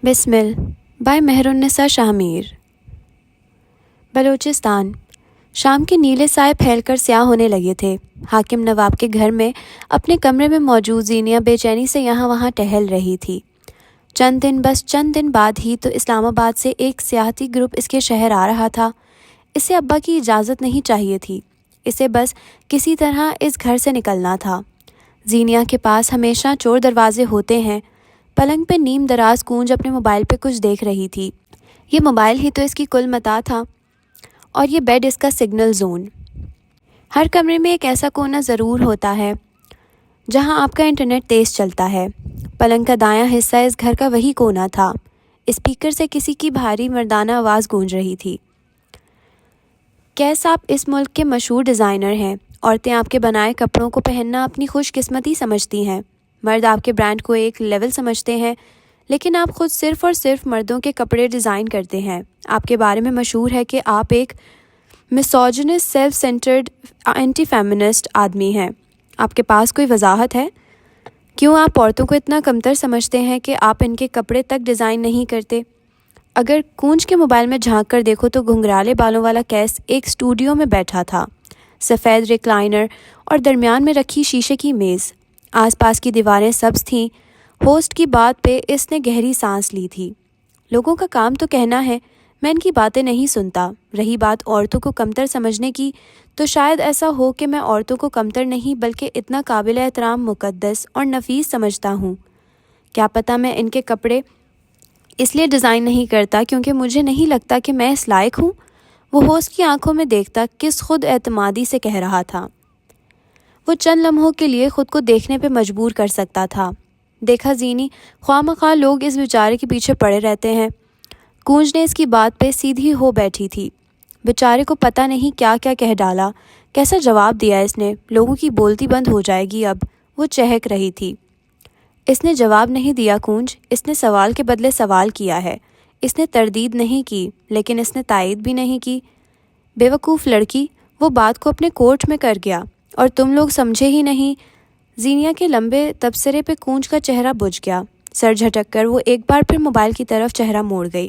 Bismil by Mehrunnisa شاہ میر۔ بلوچستان۔ شام کے نیلے سائے پھیل کر سیاہ ہونے لگے تھے۔ حاکم نواب کے گھر میں اپنے کمرے میں موجود زینیہ بے چینی سے یہاں وہاں ٹہل رہی تھی۔ بس چند دن بعد ہی تو اسلام آباد سے ایک سیاحتی گروپ اس کے شہر آ رہا تھا۔ اسے ابا کی اجازت نہیں چاہیے تھی، اسے بس کسی طرح اس گھر سے نکلنا تھا۔ زینیہ کے پاس ہمیشہ چور دروازے ہوتے ہیں۔ پلنگ پہ نیم دراز کونج اپنے موبائل پہ کچھ دیکھ رہی تھی۔ یہ موبائل ہی تو اس کی کل متاع تھا، اور یہ بیڈ اس کا سگنل زون۔ ہر کمرے میں ایک ایسا کونا ضرور ہوتا ہے جہاں آپ کا انٹرنیٹ تیز چلتا ہے۔ پلنگ کا دایاں حصہ اس گھر کا وہی کونا تھا۔ اسپیکر سے کسی کی بھاری مردانہ آواز گونج رہی تھی۔ کیس آپ اس ملک کے مشہور ڈیزائنر ہیں۔ عورتیں آپ کے بنائے کپڑوں کو پہننا اپنی خوش قسمتی سمجھتی ہیں۔ مرد آپ کے برانڈ کو ایک لیول سمجھتے ہیں، لیکن آپ خود صرف اور صرف مردوں کے کپڑے ڈیزائن کرتے ہیں۔ آپ کے بارے میں مشہور ہے کہ آپ ایک مسوجنسٹ، سیلف سینٹرڈ، اینٹی فیمنسٹ آدمی ہیں۔ آپ کے پاس کوئی وضاحت ہے؟ کیوں آپ عورتوں کو اتنا کمتر سمجھتے ہیں کہ آپ ان کے کپڑے تک ڈیزائن نہیں کرتے؟ اگر کونج کے موبائل میں جھانک کر دیکھو تو گھنگرالے بالوں والا کیس ایک اسٹوڈیو میں بیٹھا تھا۔ سفید ریکلائنر اور درمیان میں رکھی شیشے کی میز، آس پاس کی دیواریں سبز تھیں۔ ہوسٹ کی بات پہ اس نے گہری سانس لی تھی۔ لوگوں کا کام تو کہنا ہے، میں ان کی باتیں نہیں سنتا۔ رہی بات عورتوں کو کمتر سمجھنے کی، تو شاید ایسا ہو کہ میں عورتوں کو کمتر نہیں بلکہ اتنا قابل احترام، مقدس اور نفیس سمجھتا ہوں۔ کیا پتہ میں ان کے کپڑے اس لیے ڈیزائن نہیں کرتا کیونکہ مجھے نہیں لگتا کہ میں اس لائق ہوں، وہ ہوسٹ کی آنکھوں میں دیکھتا کس خود اعتمادی سے کہہ رہا تھا۔ وہ چند لمحوں کے لیے خود کو دیکھنے پہ مجبور کر سکتا تھا۔ دیکھا زینی، خواہ مخواہ لوگ اس بیچارے کے پیچھے پڑے رہتے ہیں۔ کونج نے اس کی بات پہ سیدھی ہو بیٹھی تھی۔ بیچارے کو پتہ نہیں کیا کیا کہہ ڈالا، کیسا جواب دیا اس نے۔ لوگوں کی بولتی بند ہو جائے گی اب، وہ چہک رہی تھی۔ اس نے جواب نہیں دیا کونج، اس نے سوال کے بدلے سوال کیا ہے۔ اس نے تردید نہیں کی، لیکن اس نے تائید بھی نہیں کی۔ بے وقوف لڑکی، وہ بات کو اپنے کورٹ میں کر گیا، اور تم لوگ سمجھے ہی نہیں۔ زینیہ کے لمبے تبصرے پہ کونج کا چہرہ بجھ گیا۔ سر جھٹک کر وہ ایک بار پھر موبائل کی طرف چہرہ موڑ گئی۔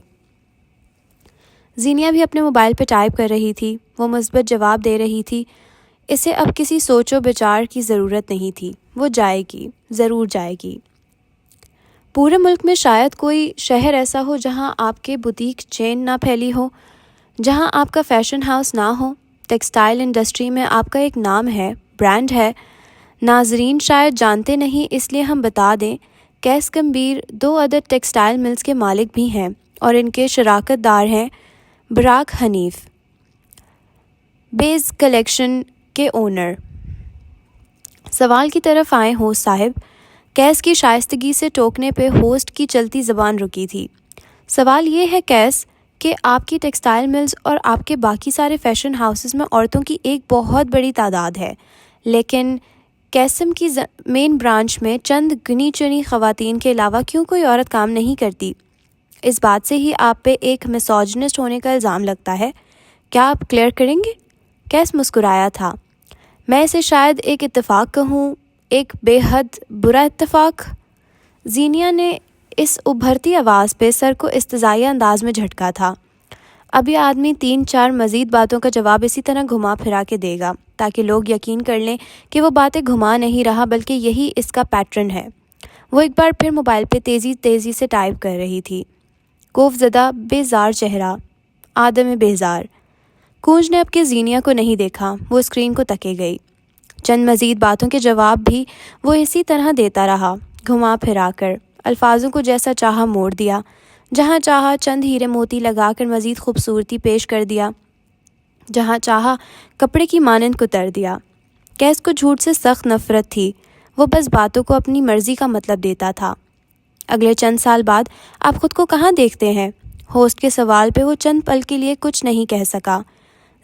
زینیہ بھی اپنے موبائل پہ ٹائپ کر رہی تھی۔ وہ مثبت جواب دے رہی تھی۔ اسے اب کسی سوچ و بچار کی ضرورت نہیں تھی۔ وہ جائے گی، ضرور جائے گی۔ پورے ملک میں شاید کوئی شہر ایسا ہو جہاں آپ کے بوتیک چین نہ پھیلی ہو، جہاں آپ کا فیشن ہاؤس نہ ہو۔ ٹیکسٹائل انڈسٹری میں آپ کا ایک نام ہے، برانڈ ہے۔ ناظرین شاید جانتے نہیں، اس لیے ہم بتا دیں، کیس گمبھیر 2 عدد ٹیکسٹائل ملز کے مالک بھی ہیں، اور ان کے شراکت دار ہیں براک حنیف، بیز کلیکشن کے اونر۔ سوال کی طرف آئیں ہوسٹ صاحب۔ کیس کی شائستگی سے ٹوکنے پہ ہوسٹ کی چلتی زبان رکی تھی۔ سوال یہ ہے کیس کہ آپ کی ٹیکسٹائل ملز اور آپ کے باقی سارے فیشن ہاؤسز میں عورتوں کی ایک بہت بڑی تعداد ہے، لیکن کیسم کی مین برانچ میں چند گنی چنی خواتین کے علاوہ کیوں کوئی عورت کام نہیں کرتی؟ اس بات سے ہی آپ پہ ایک مسوجنسٹ ہونے کا الزام لگتا ہے۔ کیا آپ کلیئر کریں گے؟ کیس مسکرایا تھا۔ میں اسے شاید ایک اتفاق کہوں، ایک بے حد برا اتفاق۔ زینیہ نے اس ابھرتی آواز پہ سر کو استضائیہ انداز میں جھٹکا تھا۔ اب یہ آدمی 3-4 مزید باتوں کا جواب اسی طرح گھما پھرا کے دے گا تاکہ لوگ یقین کر لیں کہ وہ باتیں گھما نہیں رہا بلکہ یہی اس کا پیٹرن ہے۔ وہ ایک بار پھر موبائل پہ تیزی سے ٹائپ کر رہی تھی۔ خوف زدہ بیزار چہرہ، آدم بیزار۔ کونج نے اب کے زینیہ کو نہیں دیکھا، وہ اسکرین کو تکے گئی۔ چند مزید باتوں کے جواب بھی وہ اسی طرح دیتا رہا، گھما پھرا کر، الفاظوں کو جیسا چاہا موڑ دیا، جہاں چاہا چند ہیرے موتی لگا کر مزید خوبصورتی پیش کر دیا، جہاں چاہا کپڑے کی مانند کتر دیا۔ کیس کو جھوٹ سے سخت نفرت تھی، وہ بس باتوں کو اپنی مرضی کا مطلب دیتا تھا۔ اگلے چند سال بعد آپ خود کو کہاں دیکھتے ہیں؟ ہوسٹ کے سوال پہ وہ چند پل کے لیے کچھ نہیں کہہ سکا۔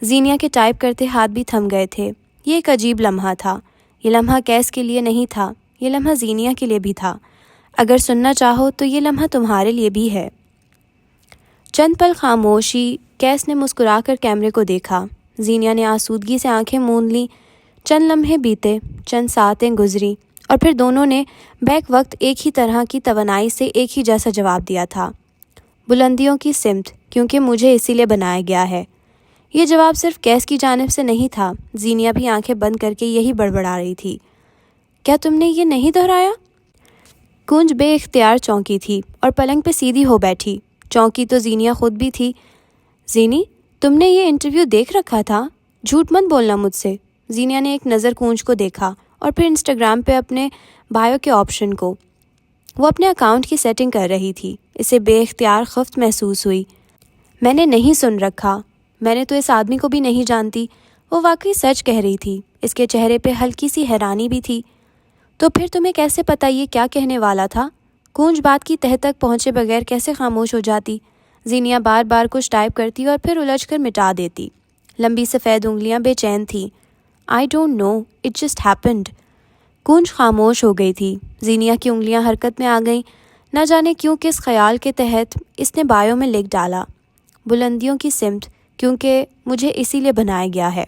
زینیہ کے ٹائپ کرتے ہاتھ بھی تھم گئے تھے۔ یہ ایک عجیب لمحہ تھا۔ یہ لمحہ کیس کے لیے نہیں تھا، یہ لمحہ زینیہ کے لیے بھی تھا۔ اگر سننا چاہو تو یہ لمحہ تمہارے لیے بھی ہے۔ چند پل خاموشی۔ کیس نے مسکرا کر کیمرے کو دیکھا۔ زینیہ نے آسودگی سے آنکھیں موند لیں۔ چند لمحے بیتے، چند ساعتیں گزری، اور پھر دونوں نے بیک وقت ایک ہی طرح کی توانائی سے ایک ہی جیسا جواب دیا تھا، بلندیوں کی سمت، کیونکہ مجھے اسی لیے بنایا گیا ہے۔ یہ جواب صرف کیس کی جانب سے نہیں تھا، زینیا بھی آنکھیں بند کر کے یہی بڑبڑا رہی تھی۔ کیا تم نے یہ نہیں دہرایا؟ کونج بے اختیار چونکی تھی اور پلنگ پہ سیدھی ہو بیٹھی۔ چونکی تو زینیا خود بھی تھی۔ زینی، تم نے یہ انٹرویو دیکھ رکھا تھا؟ جھوٹ مت بولنا مجھ سے۔ زینیا نے ایک نظر کونج کو دیکھا اور پھر انسٹاگرام پہ اپنے بایو کے آپشن کو۔ وہ اپنے اکاؤنٹ کی سیٹنگ کر رہی تھی۔ اسے بے اختیار خفت محسوس ہوئی۔ میں نے نہیں سن رکھا، میں نے تو اس آدمی کو بھی نہیں جانتی۔ وہ واقعی سچ کہہ رہی تھی۔ اس کے چہرے پہ ہلکی سی حیرانی بھی تھی۔ تو پھر تمہیں کیسے پتہ یہ کیا کہنے والا تھا؟ کونج بات کی تہہ تک پہنچے بغیر کیسے خاموش ہو جاتی؟ زینیا بار بار کچھ ٹائپ کرتی اور پھر الجھ کر مٹا دیتی۔ لمبی سفید انگلیاں بے چین تھیں۔ I don't know, it just happened۔ کونج خاموش ہو گئی تھی۔ زینیا کی انگلیاں حرکت میں آ گئیں۔ نہ جانے کیوں کس خیال کے تحت اس نے بایو میں لکھ ڈالا، بلندیوں کی سمت، کیونکہ مجھے اسی لیے بنایا گیا ہے۔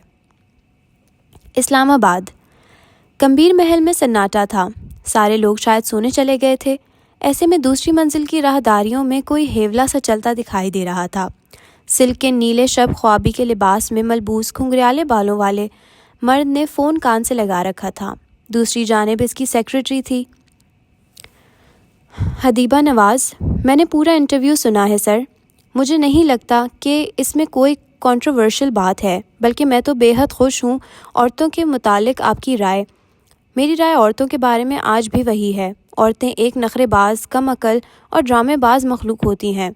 اسلام آباد۔ کمبیر محل میں سناٹا تھا۔ سارے لوگ شاید سونے چلے گئے تھے۔ ایسے میں دوسری منزل کی راہداریوں میں کوئی ہیولا سا چلتا دکھائی دے رہا تھا۔ سلک کے نیلے شب خوابی کے لباس میں ملبوس گھنگریالے بالوں والے مرد نے فون کان سے لگا رکھا تھا۔ دوسری جانب اس کی سیکرٹری تھی، حدیبہ نواز۔ میں نے پورا انٹرویو سنا ہے سر۔ مجھے نہیں لگتا کہ اس میں کوئی کنٹروورشل بات ہے، بلکہ میں تو بے حد خوش ہوں۔ عورتوں کے متعلق آپ کی رائے؟ میری رائے عورتوں کے بارے میں آج بھی وہی ہے۔ عورتیں ایک نخرے باز، کم عقل اور ڈرامے باز مخلوق ہوتی ہیں،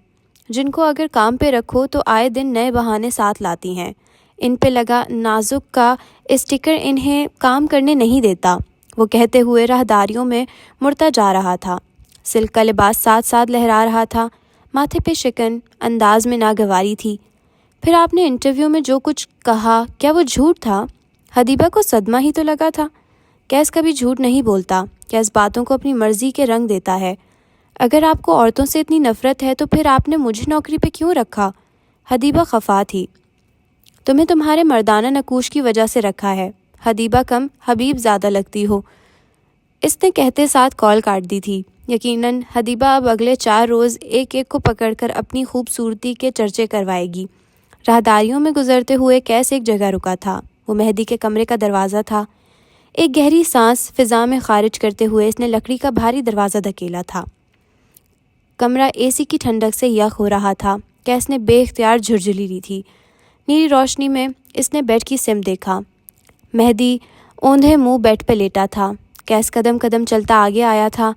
جن کو اگر کام پہ رکھو تو آئے دن نئے بہانے ساتھ لاتی ہیں۔ ان پہ لگا نازک کا اسٹیکر انہیں کام کرنے نہیں دیتا، وہ کہتے ہوئے راہداریوں میں مڑتا جا رہا تھا۔ سلک کا لباس ساتھ ساتھ لہرا رہا تھا، ماتھے پہ شکن، انداز میں ناگواری تھی۔ پھر آپ نے انٹرویو میں جو کچھ کہا، کیا وہ جھوٹ تھا؟ حدیبہ کو صدمہ ہی تو لگا تھا۔ کیس کبھی جھوٹ نہیں بولتا، کیس باتوں کو اپنی مرضی کے رنگ دیتا ہے۔ اگر آپ کو عورتوں سے اتنی نفرت ہے تو پھر آپ نے مجھے نوکری پہ کیوں رکھا؟ حدیبہ خفا تھی۔ تمہیں تمہارے مردانہ نقوش کی وجہ سے رکھا ہے۔ حدیبہ کم حبیب زیادہ لگتی ہو۔ اس نے کہتے ساتھ کال کاٹ دی تھی۔ یقیناً حدیبہ اب اگلے 4 روز ایک ایک کو پکڑ کر اپنی خوبصورتی کے چرچے کروائے گی۔ راہداریوں میں گزرتے ہوئے کیس ایک جگہ رکا تھا۔ وہ مہدی کے کمرے کا دروازہ تھا۔ ایک گہری سانس فضا میں خارج کرتے ہوئے اس نے لکڑی کا بھاری دروازہ دھکیلا تھا۔ کمرہ اے سی کی ٹھنڈک سے یخ ہو رہا تھا۔ کیس نے بے اختیار جھرجھری لی تھی۔ نیلی روشنی میں اس نے بیڈ کی سمت دیکھا۔ مہدی اوندھے منہ بیڈ پہ لیٹا تھا۔ کیس قدم قدم چلتا آگے آیا تھا۔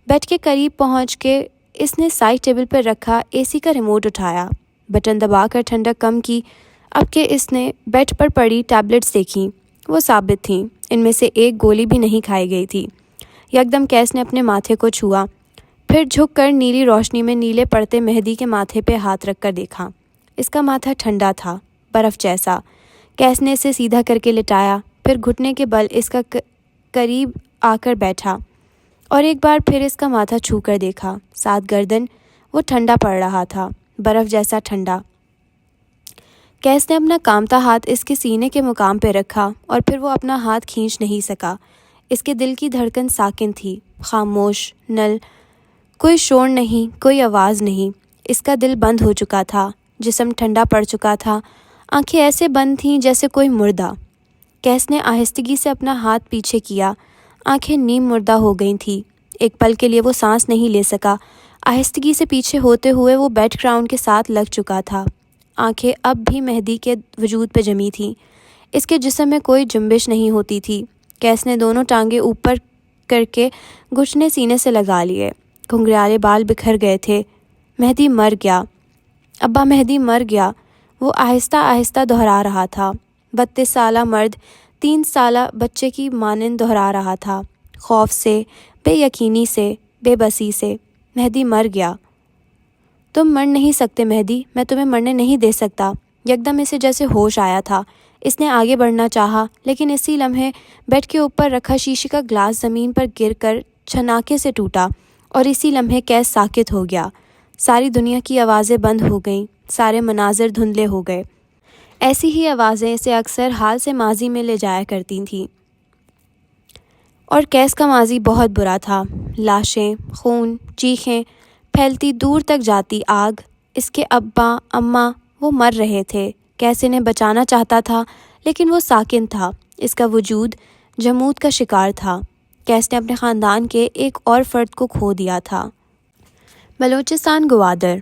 بیڈ کے قریب پہنچ کے اس نے سائڈ ٹیبل پر رکھا اے سی کا ریموٹ اٹھایا، بٹن دبا کر ٹھنڈک کم کی۔ اب کہ اس نے بیڈ پر پڑی ٹیبلٹس دیکھیں، وہ ثابت تھیں، ان میں سے ایک گولی بھی نہیں کھائی گئی تھی۔ یکدم کیس نے اپنے ماتھے کو چھوا، پھر جھک کر نیلی روشنی میں نیلے پڑتے مہدی کے ماتھے پہ ہاتھ رکھ کر دیکھا۔ اس کا ماتھا ٹھنڈا تھا، برف جیسا۔ کیس نے اسے سیدھا کر کے لٹایا، پھر گھٹنے کے بل اس کا قریب آ کر بیٹھا اور ایک بار پھر اس کا ماتھا چھو کر دیکھا، ساتھ گردن۔ وہ ٹھنڈا پڑ رہا تھا، برف جیسا ٹھنڈا۔ کیس نے اپنا کامتا ہاتھ اس کے سینے کے مقام پہ رکھا اور پھر وہ اپنا ہاتھ کھینچ نہیں سکا۔ اس کے دل کی دھڑکن ساکن تھی، خاموش، نل، کوئی شور نہیں، کوئی آواز نہیں۔ اس کا دل بند ہو چکا تھا، جسم ٹھنڈا پڑ چکا تھا، آنکھیں ایسے بند تھیں جیسے کوئی مردہ۔ کیس نے آہستگی سے اپنا ہاتھ پیچھے کیا، آنکھیں نیم مردہ ہو گئی تھیں۔ ایک پل کے لیے وہ سانس نہیں لے سکا۔ آہستگی سے پیچھے ہوتے ہوئے وہ بیڈ گراؤنڈ کے ساتھ لگ چکا تھا۔ آنکھیں اب بھی مہدی کے وجود پہ جمی تھیں۔ اس کے جسم میں کوئی جنبش نہیں ہوتی تھی۔ کیس نے دونوں ٹانگیں اوپر کر کے گھٹنے سینے سے لگا لیے، گھنگریالے بال بکھر گئے تھے۔ مہدی مر گیا، ابا مہدی مر گیا، وہ آہستہ آہستہ دہرا رہا تھا۔ 32 سالہ مرد 3 سالہ بچے کی مانند دہرا رہا تھا، خوف سے، بے یقینی سے، بے بسی سے۔ مہدی مر گیا۔ تم مر نہیں سکتے مہدی، میں تمہیں مرنے نہیں دے سکتا۔ یکدم اسے جیسے ہوش آیا تھا۔ اس نے آگے بڑھنا چاہا، لیکن اسی لمحے بیڈ کے اوپر رکھا شیشے کا گلاس زمین پر گر کر چھناکے سے ٹوٹا اور اسی لمحے کیس ساکت ہو گیا۔ ساری دنیا کی آوازیں بند ہو گئیں، سارے مناظر دھندلے ہو گئے۔ ایسی ہی آوازیں اسے اکثر حال سے ماضی میں لے جایا کرتی تھیں۔ اور کیس کا ماضی بہت برا تھا۔ لاشیں، خون، چیخیں، پھیلتی دور تک جاتی آگ۔ اس کے ابا اماں وہ مر رہے تھے۔ کیس انہیں بچانا چاہتا تھا لیکن وہ ساکن تھا۔ اس کا وجود جمود کا شکار تھا۔ کیس نے اپنے خاندان کے ایک اور فرد کو کھو دیا تھا۔ بلوچستان گوادر۔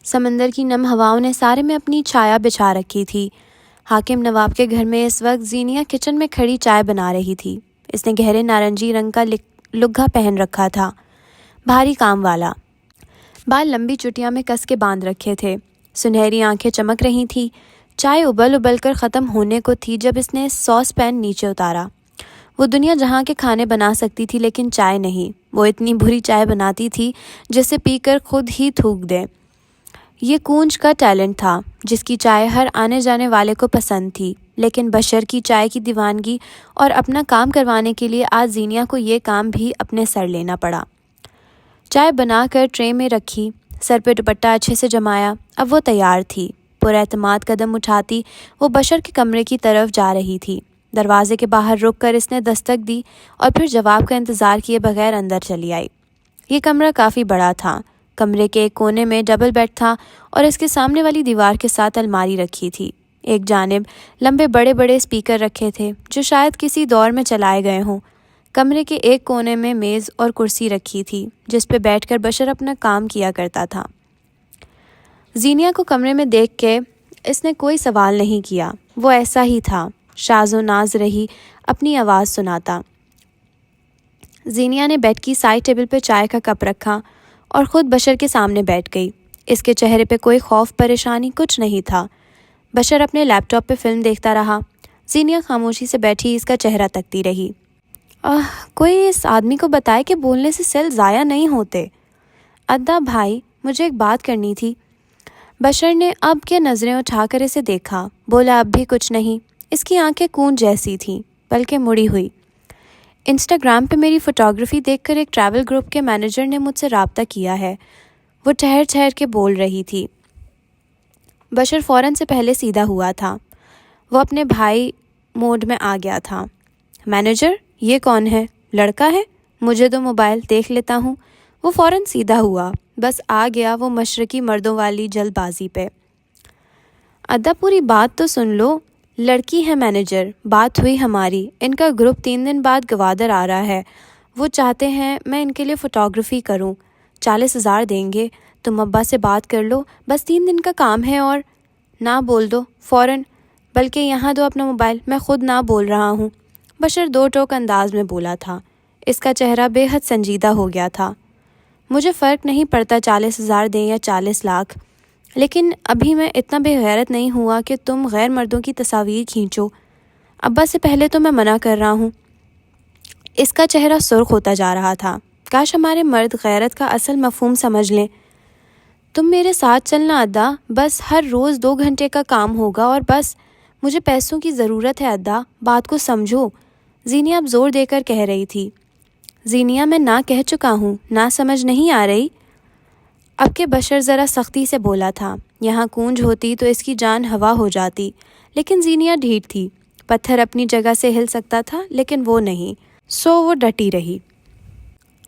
سمندر کی نم ہواؤں نے سارے میں اپنی چھایا بچھا رکھی تھی۔ حاکم نواب کے گھر میں اس وقت زینیا کچن میں کھڑی چائے بنا رہی تھی۔ اس نے گہرے نارنجی رنگ کا لگھا پہن رکھا تھا، بھاری کام والا۔ بال لمبی چٹیاں میں کس کے باندھ رکھے تھے، سنہری آنکھیں چمک رہی تھیں۔ چائے ابل کر ختم ہونے کو تھی جب اس نے ساس پین نیچے اتارا۔ وہ دنیا جہاں کے کھانے بنا سکتی تھی لیکن چائے نہیں۔ وہ اتنی بری چائے بناتی تھی جسے پی کر خود ہی تھوک دے۔ یہ کونج کا ٹیلنٹ تھا جس کی چائے ہر آنے جانے والے کو پسند تھی، لیکن بشر کی چائے کی دیوانگی اور اپنا کام کروانے کے لیے آج زینیا کو یہ کام بھی اپنے سر لینا پڑا۔ چائے بنا کر ٹرے میں رکھی، سر پہ دوپٹہ اچھے سے جمایا۔ اب وہ تیار تھی۔ پر اعتماد قدم اٹھاتی وہ بشر کے کمرے کی طرف جا رہی تھی۔ دروازے کے باہر رک کر اس نے دستک دی اور پھر جواب کا انتظار کیے بغیر اندر چلی آئی۔ یہ کمرہ کافی بڑا تھا۔ کمرے کے ایک کونے میں ڈبل بیڈ تھا اور اس کے سامنے والی دیوار کے ساتھ الماری رکھی تھی۔ ایک جانب لمبے بڑے اسپیکر رکھے تھے جو شاید کسی دور میں چلائے گئے ہوں۔ کمرے کے ایک کونے میں میز اور کرسی رکھی تھی جس پہ بیٹھ کر بشر اپنا کام کیا کرتا تھا۔ زینیا کو کمرے میں دیکھ کے اس نے کوئی سوال نہیں کیا۔ وہ ایسا ہی تھا، شاز و ناز رہی اپنی آواز سناتا۔ زینیا نے بیڈ کی سائڈ ٹیبل پہ چائے کا کپ رکھا اور خود بشر کے سامنے بیٹھ گئی۔ اس کے چہرے پہ کوئی خوف پریشانی کچھ نہیں تھا۔ بشر اپنے لیپ ٹاپ پہ فلم دیکھتا رہا۔ زینیا خاموشی سے بیٹھی اس کا چہرہ تکتی رہی۔ کوئی اس آدمی کو بتائے کہ بولنے سے سیل ضائع نہیں ہوتے۔ ادا بھائی، مجھے ایک بات کرنی تھی۔ بشر نے اب کے نظریں اٹھا کر اسے دیکھا، بولا اب بھی کچھ نہیں۔ اس کی آنکھیں کونج جیسی تھیں بلکہ مڑی ہوئی۔ انسٹاگرام پہ میری فوٹوگرافی دیکھ کر ایک ٹریول گروپ کے مینیجر نے مجھ سے رابطہ کیا ہے، وہ ٹھہر کے بول رہی تھی۔ بشر فوراً سے پہلے سیدھا ہوا تھا۔ وہ اپنے بھائی موڈ میں آ گیا تھا۔ مینیجر، یہ کون ہے؟ لڑکا ہے؟ مجھے دو موبائل دیکھ لیتا ہوں۔ وہ فوراً سیدھا ہوا، بس آ گیا وہ مشرقی مردوں والی جلد بازی پہ۔ ادا پوری بات تو سن لو۔ لڑکی ہے مینیجر، بات ہوئی ہماری، ان کا گروپ 3 دن بعد گوادر آ رہا ہے۔ وہ چاہتے ہیں میں ان کے لیے فوٹوگرافی کروں، 40,000 دیں گے۔ تم ابا سے بات کر لو، بس 3 دن کا کام ہے۔ اور نہ بول دو فوراً، بلکہ یہاں دو اپنا موبائل، میں خود نہ بول رہا ہوں۔ بشر 2 ٹوک انداز میں بولا تھا۔ اس کا چہرہ بے حد سنجیدہ ہو گیا تھا۔ مجھے فرق نہیں پڑتا 40,000 دیں یا 40 لاکھ، لیکن ابھی میں اتنا بے غیرت نہیں ہوا کہ تم غیر مردوں کی تصاویر کھینچو۔ ابا سے پہلے تو میں منع کر رہا ہوں۔ اس کا چہرہ سرخ ہوتا جا رہا تھا۔ کاش ہمارے مرد غیرت کا اصل مفہوم سمجھ لیں۔ تم میرے ساتھ چلنا ادا، بس ہر روز 2 گھنٹے کا کام ہوگا اور بس۔ مجھے پیسوں کی ضرورت ہے ادا، بات کو سمجھو۔ زینیا اب زور دے کر کہہ رہی تھی۔ زینیا، میں نہ کہہ چکا ہوں، نہ سمجھ نہیں آ رہی؟ اب کے بشر ذرا سختی سے بولا تھا۔ یہاں کونج ہوتی تو اس کی جان ہوا ہو جاتی، لیکن زینیا ڈھیٹ تھی۔ پتھر اپنی جگہ سے ہل سکتا تھا لیکن وہ نہیں، سو وہ ڈٹی رہی۔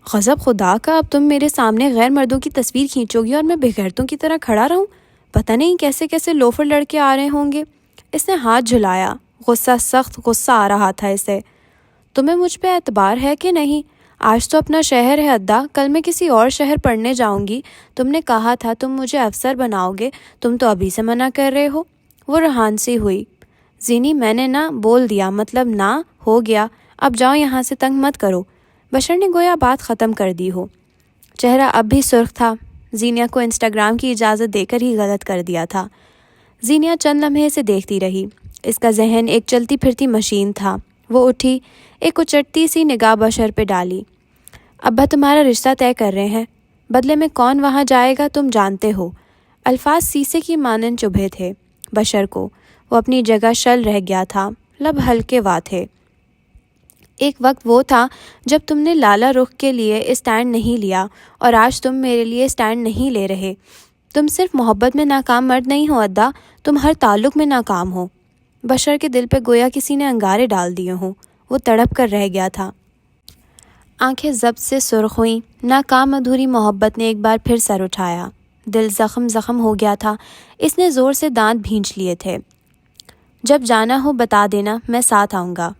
غضب خدا کا، اب تم میرے سامنے غیر مردوں کی تصویر کھینچو گی اور میں بے غیرتوں کی طرح کھڑا رہوں؟ پتہ نہیں کیسے لوفر لڑکے آ رہے ہوں گے۔ اس نے ہاتھ جھلایا، سخت غصہ آ رہا تھا اسے۔ تمہیں مجھ پہ اعتبار ہے کہ نہیں؟ آج تو اپنا شہر ہے ادا، کل میں کسی اور شہر پڑھنے جاؤں گی۔ تم نے کہا تھا تم مجھے افسر بناؤ گے، تم تو ابھی سے منع کر رہے ہو۔ وہ رہان سی ہوئی۔ زینی، میں نے نہ بول دیا، مطلب نہ ہو گیا، اب جاؤ یہاں سے، تنگ مت کرو۔ بشر نے گویا بات ختم کر دی ہو۔ چہرہ اب بھی سرخ تھا۔ زینیا کو انسٹاگرام کی اجازت دے کر ہی غلط کر دیا تھا۔ زینیا چند لمحے سے دیکھتی رہی۔ اس کا ذہن ایک چلتی پھرتی مشین تھا۔ وہ اٹھی، ایک اچٹتی سی نگاہ بشر پہ ڈالی۔ ابا تمہارا رشتہ طے کر رہے ہیں، بدلے میں کون وہاں جائے گا تم جانتے ہو۔ الفاظ سیسے کی مانند چبھے تھے بشر کو۔ وہ اپنی جگہ شل رہ گیا تھا، لب ہلکے وا تھے۔ ایک وقت وہ تھا جب تم نے لالا رخ کے لیے اسٹینڈ نہیں لیا، اور آج تم میرے لیے اسٹینڈ نہیں لے رہے۔ تم صرف محبت میں ناکام مرد نہیں ہو ادا، تم ہر تعلق میں ناکام ہو۔ بشر کے دل پہ گویا کسی نے انگارے ڈال دیے ہوں۔ وہ تڑپ کر رہ گیا تھا۔ آنکھیں ضبط سے سرخ ہوئیں، ناکام ادھوری محبت نے ایک بار پھر سر اٹھایا۔ دل زخم ہو گیا تھا، اس نے زور سے دانت بھینچ لیے تھے۔ جب جانا ہو بتا دینا، میں ساتھ آؤں گا۔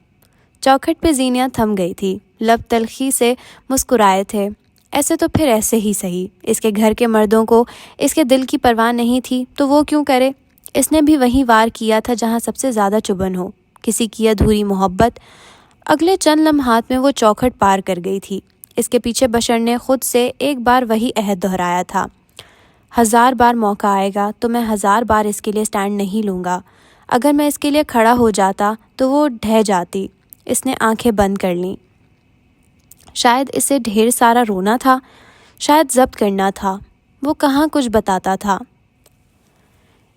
چوکھٹ پہ زینیہ تھم گئی تھی، لب تلخی سے مسکرائے تھے۔ ایسے تو پھر ایسے ہی صحیح، اس کے گھر کے مردوں کو اس کے دل کی پرواہ نہیں تھی تو وہ کیوں کرے؟ اس نے بھی وہیں وار کیا تھا جہاں سب سے زیادہ چبھن ہو، کسی کی ادھوری محبت۔ اگلے چند لمحات میں وہ چوکھٹ پار کر گئی تھی۔ اس کے پیچھے بشر نے خود سے ایک بار وہی عہد دہرایا تھا، 1000 بار موقع آئے گا تو میں 1000 بار اس کے لیے سٹینڈ نہیں لوں گا۔ اگر میں اس کے لیے کھڑا ہو جاتا تو وہ ڈھہ جاتی۔ اس نے آنکھیں بند کر لیں۔ شاید اسے ڈھیر سارا رونا تھا، شاید ضبط کرنا تھا، وہ کہاں کچھ بتاتا تھا۔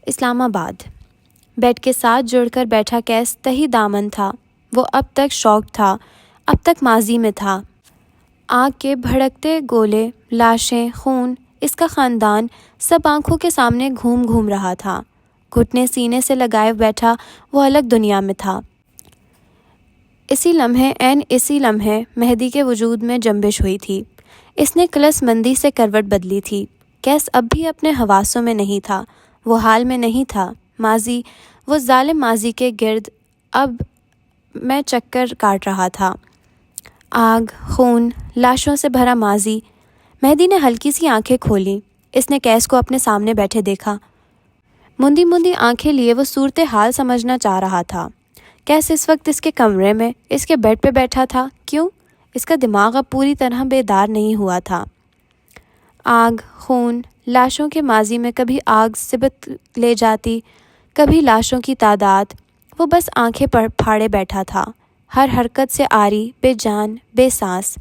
اسلام آباد۔ بیڈ کے ساتھ جڑ کر بیٹھا کیس تہی دامن تھا۔ وہ اب تک شوق تھا، اب تک ماضی میں تھا۔ آگ کے بھڑکتے گولے، لاشیں، خون، اس کا خاندان سب آنکھوں کے سامنے گھوم رہا تھا۔ گھٹنے سینے سے لگائے بیٹھا وہ الگ دنیا میں تھا۔ اسی لمحے مہدی کے وجود میں جنبش ہوئی تھی۔ اس نے کلس مندی سے کروٹ بدلی تھی۔ کیس اب بھی اپنے حواسوں میں نہیں تھا، وہ حال میں نہیں تھا۔ ماضی، وہ ظالم ماضی کے گرد اب میں چکر کاٹ رہا تھا۔ آگ، خون، لاشوں سے بھرا ماضی۔ مہدی نے ہلکی سی آنکھیں کھولیں۔ اس نے کیس کو اپنے سامنے بیٹھے دیکھا۔ مندی آنکھیں لیے وہ صورتحال سمجھنا چاہ رہا تھا۔ کیس اس وقت اس کے کمرے میں، اس کے بیڈ پہ بیٹھا تھا۔ کیوں؟ اس کا دماغ اب پوری طرح بیدار نہیں ہوا تھا۔ آگ، خون، لاشوں کے ماضی میں کبھی آگ سبت لے جاتی، کبھی لاشوں کی تعداد۔ وہ بس آنکھیں پھاڑے بیٹھا تھا، ہر حرکت سے عاری، بے جان، بے سانس۔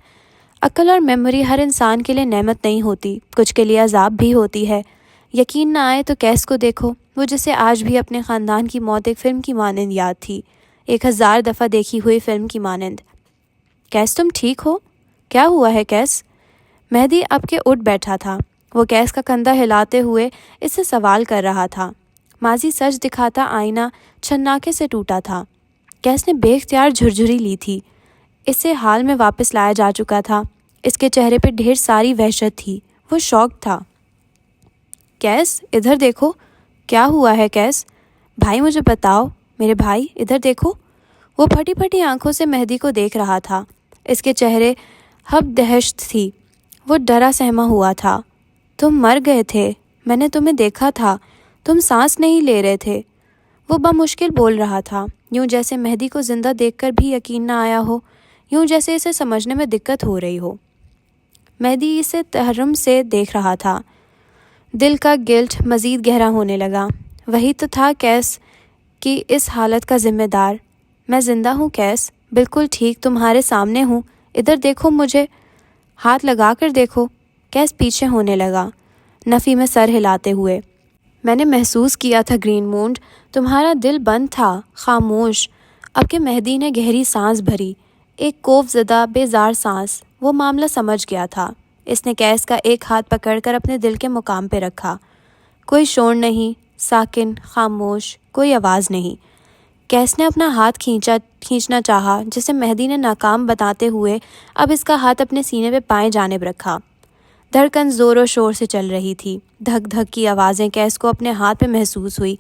عقل اور میموری ہر انسان کے لیے نعمت نہیں ہوتی، کچھ کے لیے عذاب بھی ہوتی ہے۔ یقین نہ آئے تو کیس کو دیکھو، وہ جسے آج بھی اپنے خاندان کی موت ایک فلم کی مانند یاد تھی، 1000 دفعہ دیکھی ہوئی فلم کی مانند۔ کیس تم ٹھیک ہو؟ کیا ہوا ہے کیس؟ مہدی اب کے اٹھ بیٹھا تھا۔ وہ کیس کا کندھا ہلاتے ہوئے اس سے سوال کر رہا تھا۔ ماضی سچ دکھاتا آئینہ چھناکے سے ٹوٹا تھا۔ کیس نے بے اختیار جھرجھری لی تھی۔ اسے حال میں واپس لایا جا چکا تھا۔ اس کے چہرے پہ ڈھیر ساری وحشت تھی، وہ شوق تھا۔ کیس ادھر دیکھو، کیا ہوا ہے کیس؟ بھائی مجھے بتاؤ، میرے بھائی ادھر دیکھو۔ وہ پھٹی پھٹی آنکھوں سے مہدی کو دیکھ رہا تھا۔ اس کے چہرے ہب دہشت تھی، وہ ڈرا سہما ہوا تھا۔ تم مر گئے تھے، میں نے تمہیں دیکھا تھا، تم سانس نہیں لے رہے تھے۔ وہ بمشکل بول رہا تھا، یوں جیسے مہدی کو زندہ دیکھ کر بھی یقین نہ آیا ہو، یوں جیسے اسے سمجھنے میں دقت ہو رہی ہو۔ مہدی اسے تحرم سے دیکھ رہا تھا۔ دل کا گلٹ مزید گہرا ہونے لگا۔ وہی تو تھا کیس کی اس حالت کا ذمہ دار۔ میں زندہ ہوں کیس، بالکل ٹھیک، تمہارے سامنے ہوں، ادھر دیکھو مجھے، ہاتھ لگا کر دیکھو۔ کیس پیچھے ہونے لگا، نفی میں سر ہلاتے ہوئے۔ میں نے محسوس کیا تھا گرین مونڈ، تمہارا دل بند تھا، خاموش۔ اب کہ مہدی نے گہری سانس بھری، ایک خوف زدہ بیزار سانس۔ وہ معاملہ سمجھ گیا تھا۔ اس نے کیس کا ایک ہاتھ پکڑ کر اپنے دل کے مقام پہ رکھا۔ کوئی شور نہیں، ساکن، خاموش، کوئی آواز نہیں۔ کیس نے اپنا ہاتھ کھینچنا چاہا، جسے مہدی نے ناکام بتاتے ہوئے اب اس کا ہاتھ اپنے سینے پہ بائیں جانب رکھا۔ دھڑکن زور و شور سے چل رہی تھی، دھک دھک کی آوازیں کیس کو اپنے ہاتھ پہ محسوس ہوئی،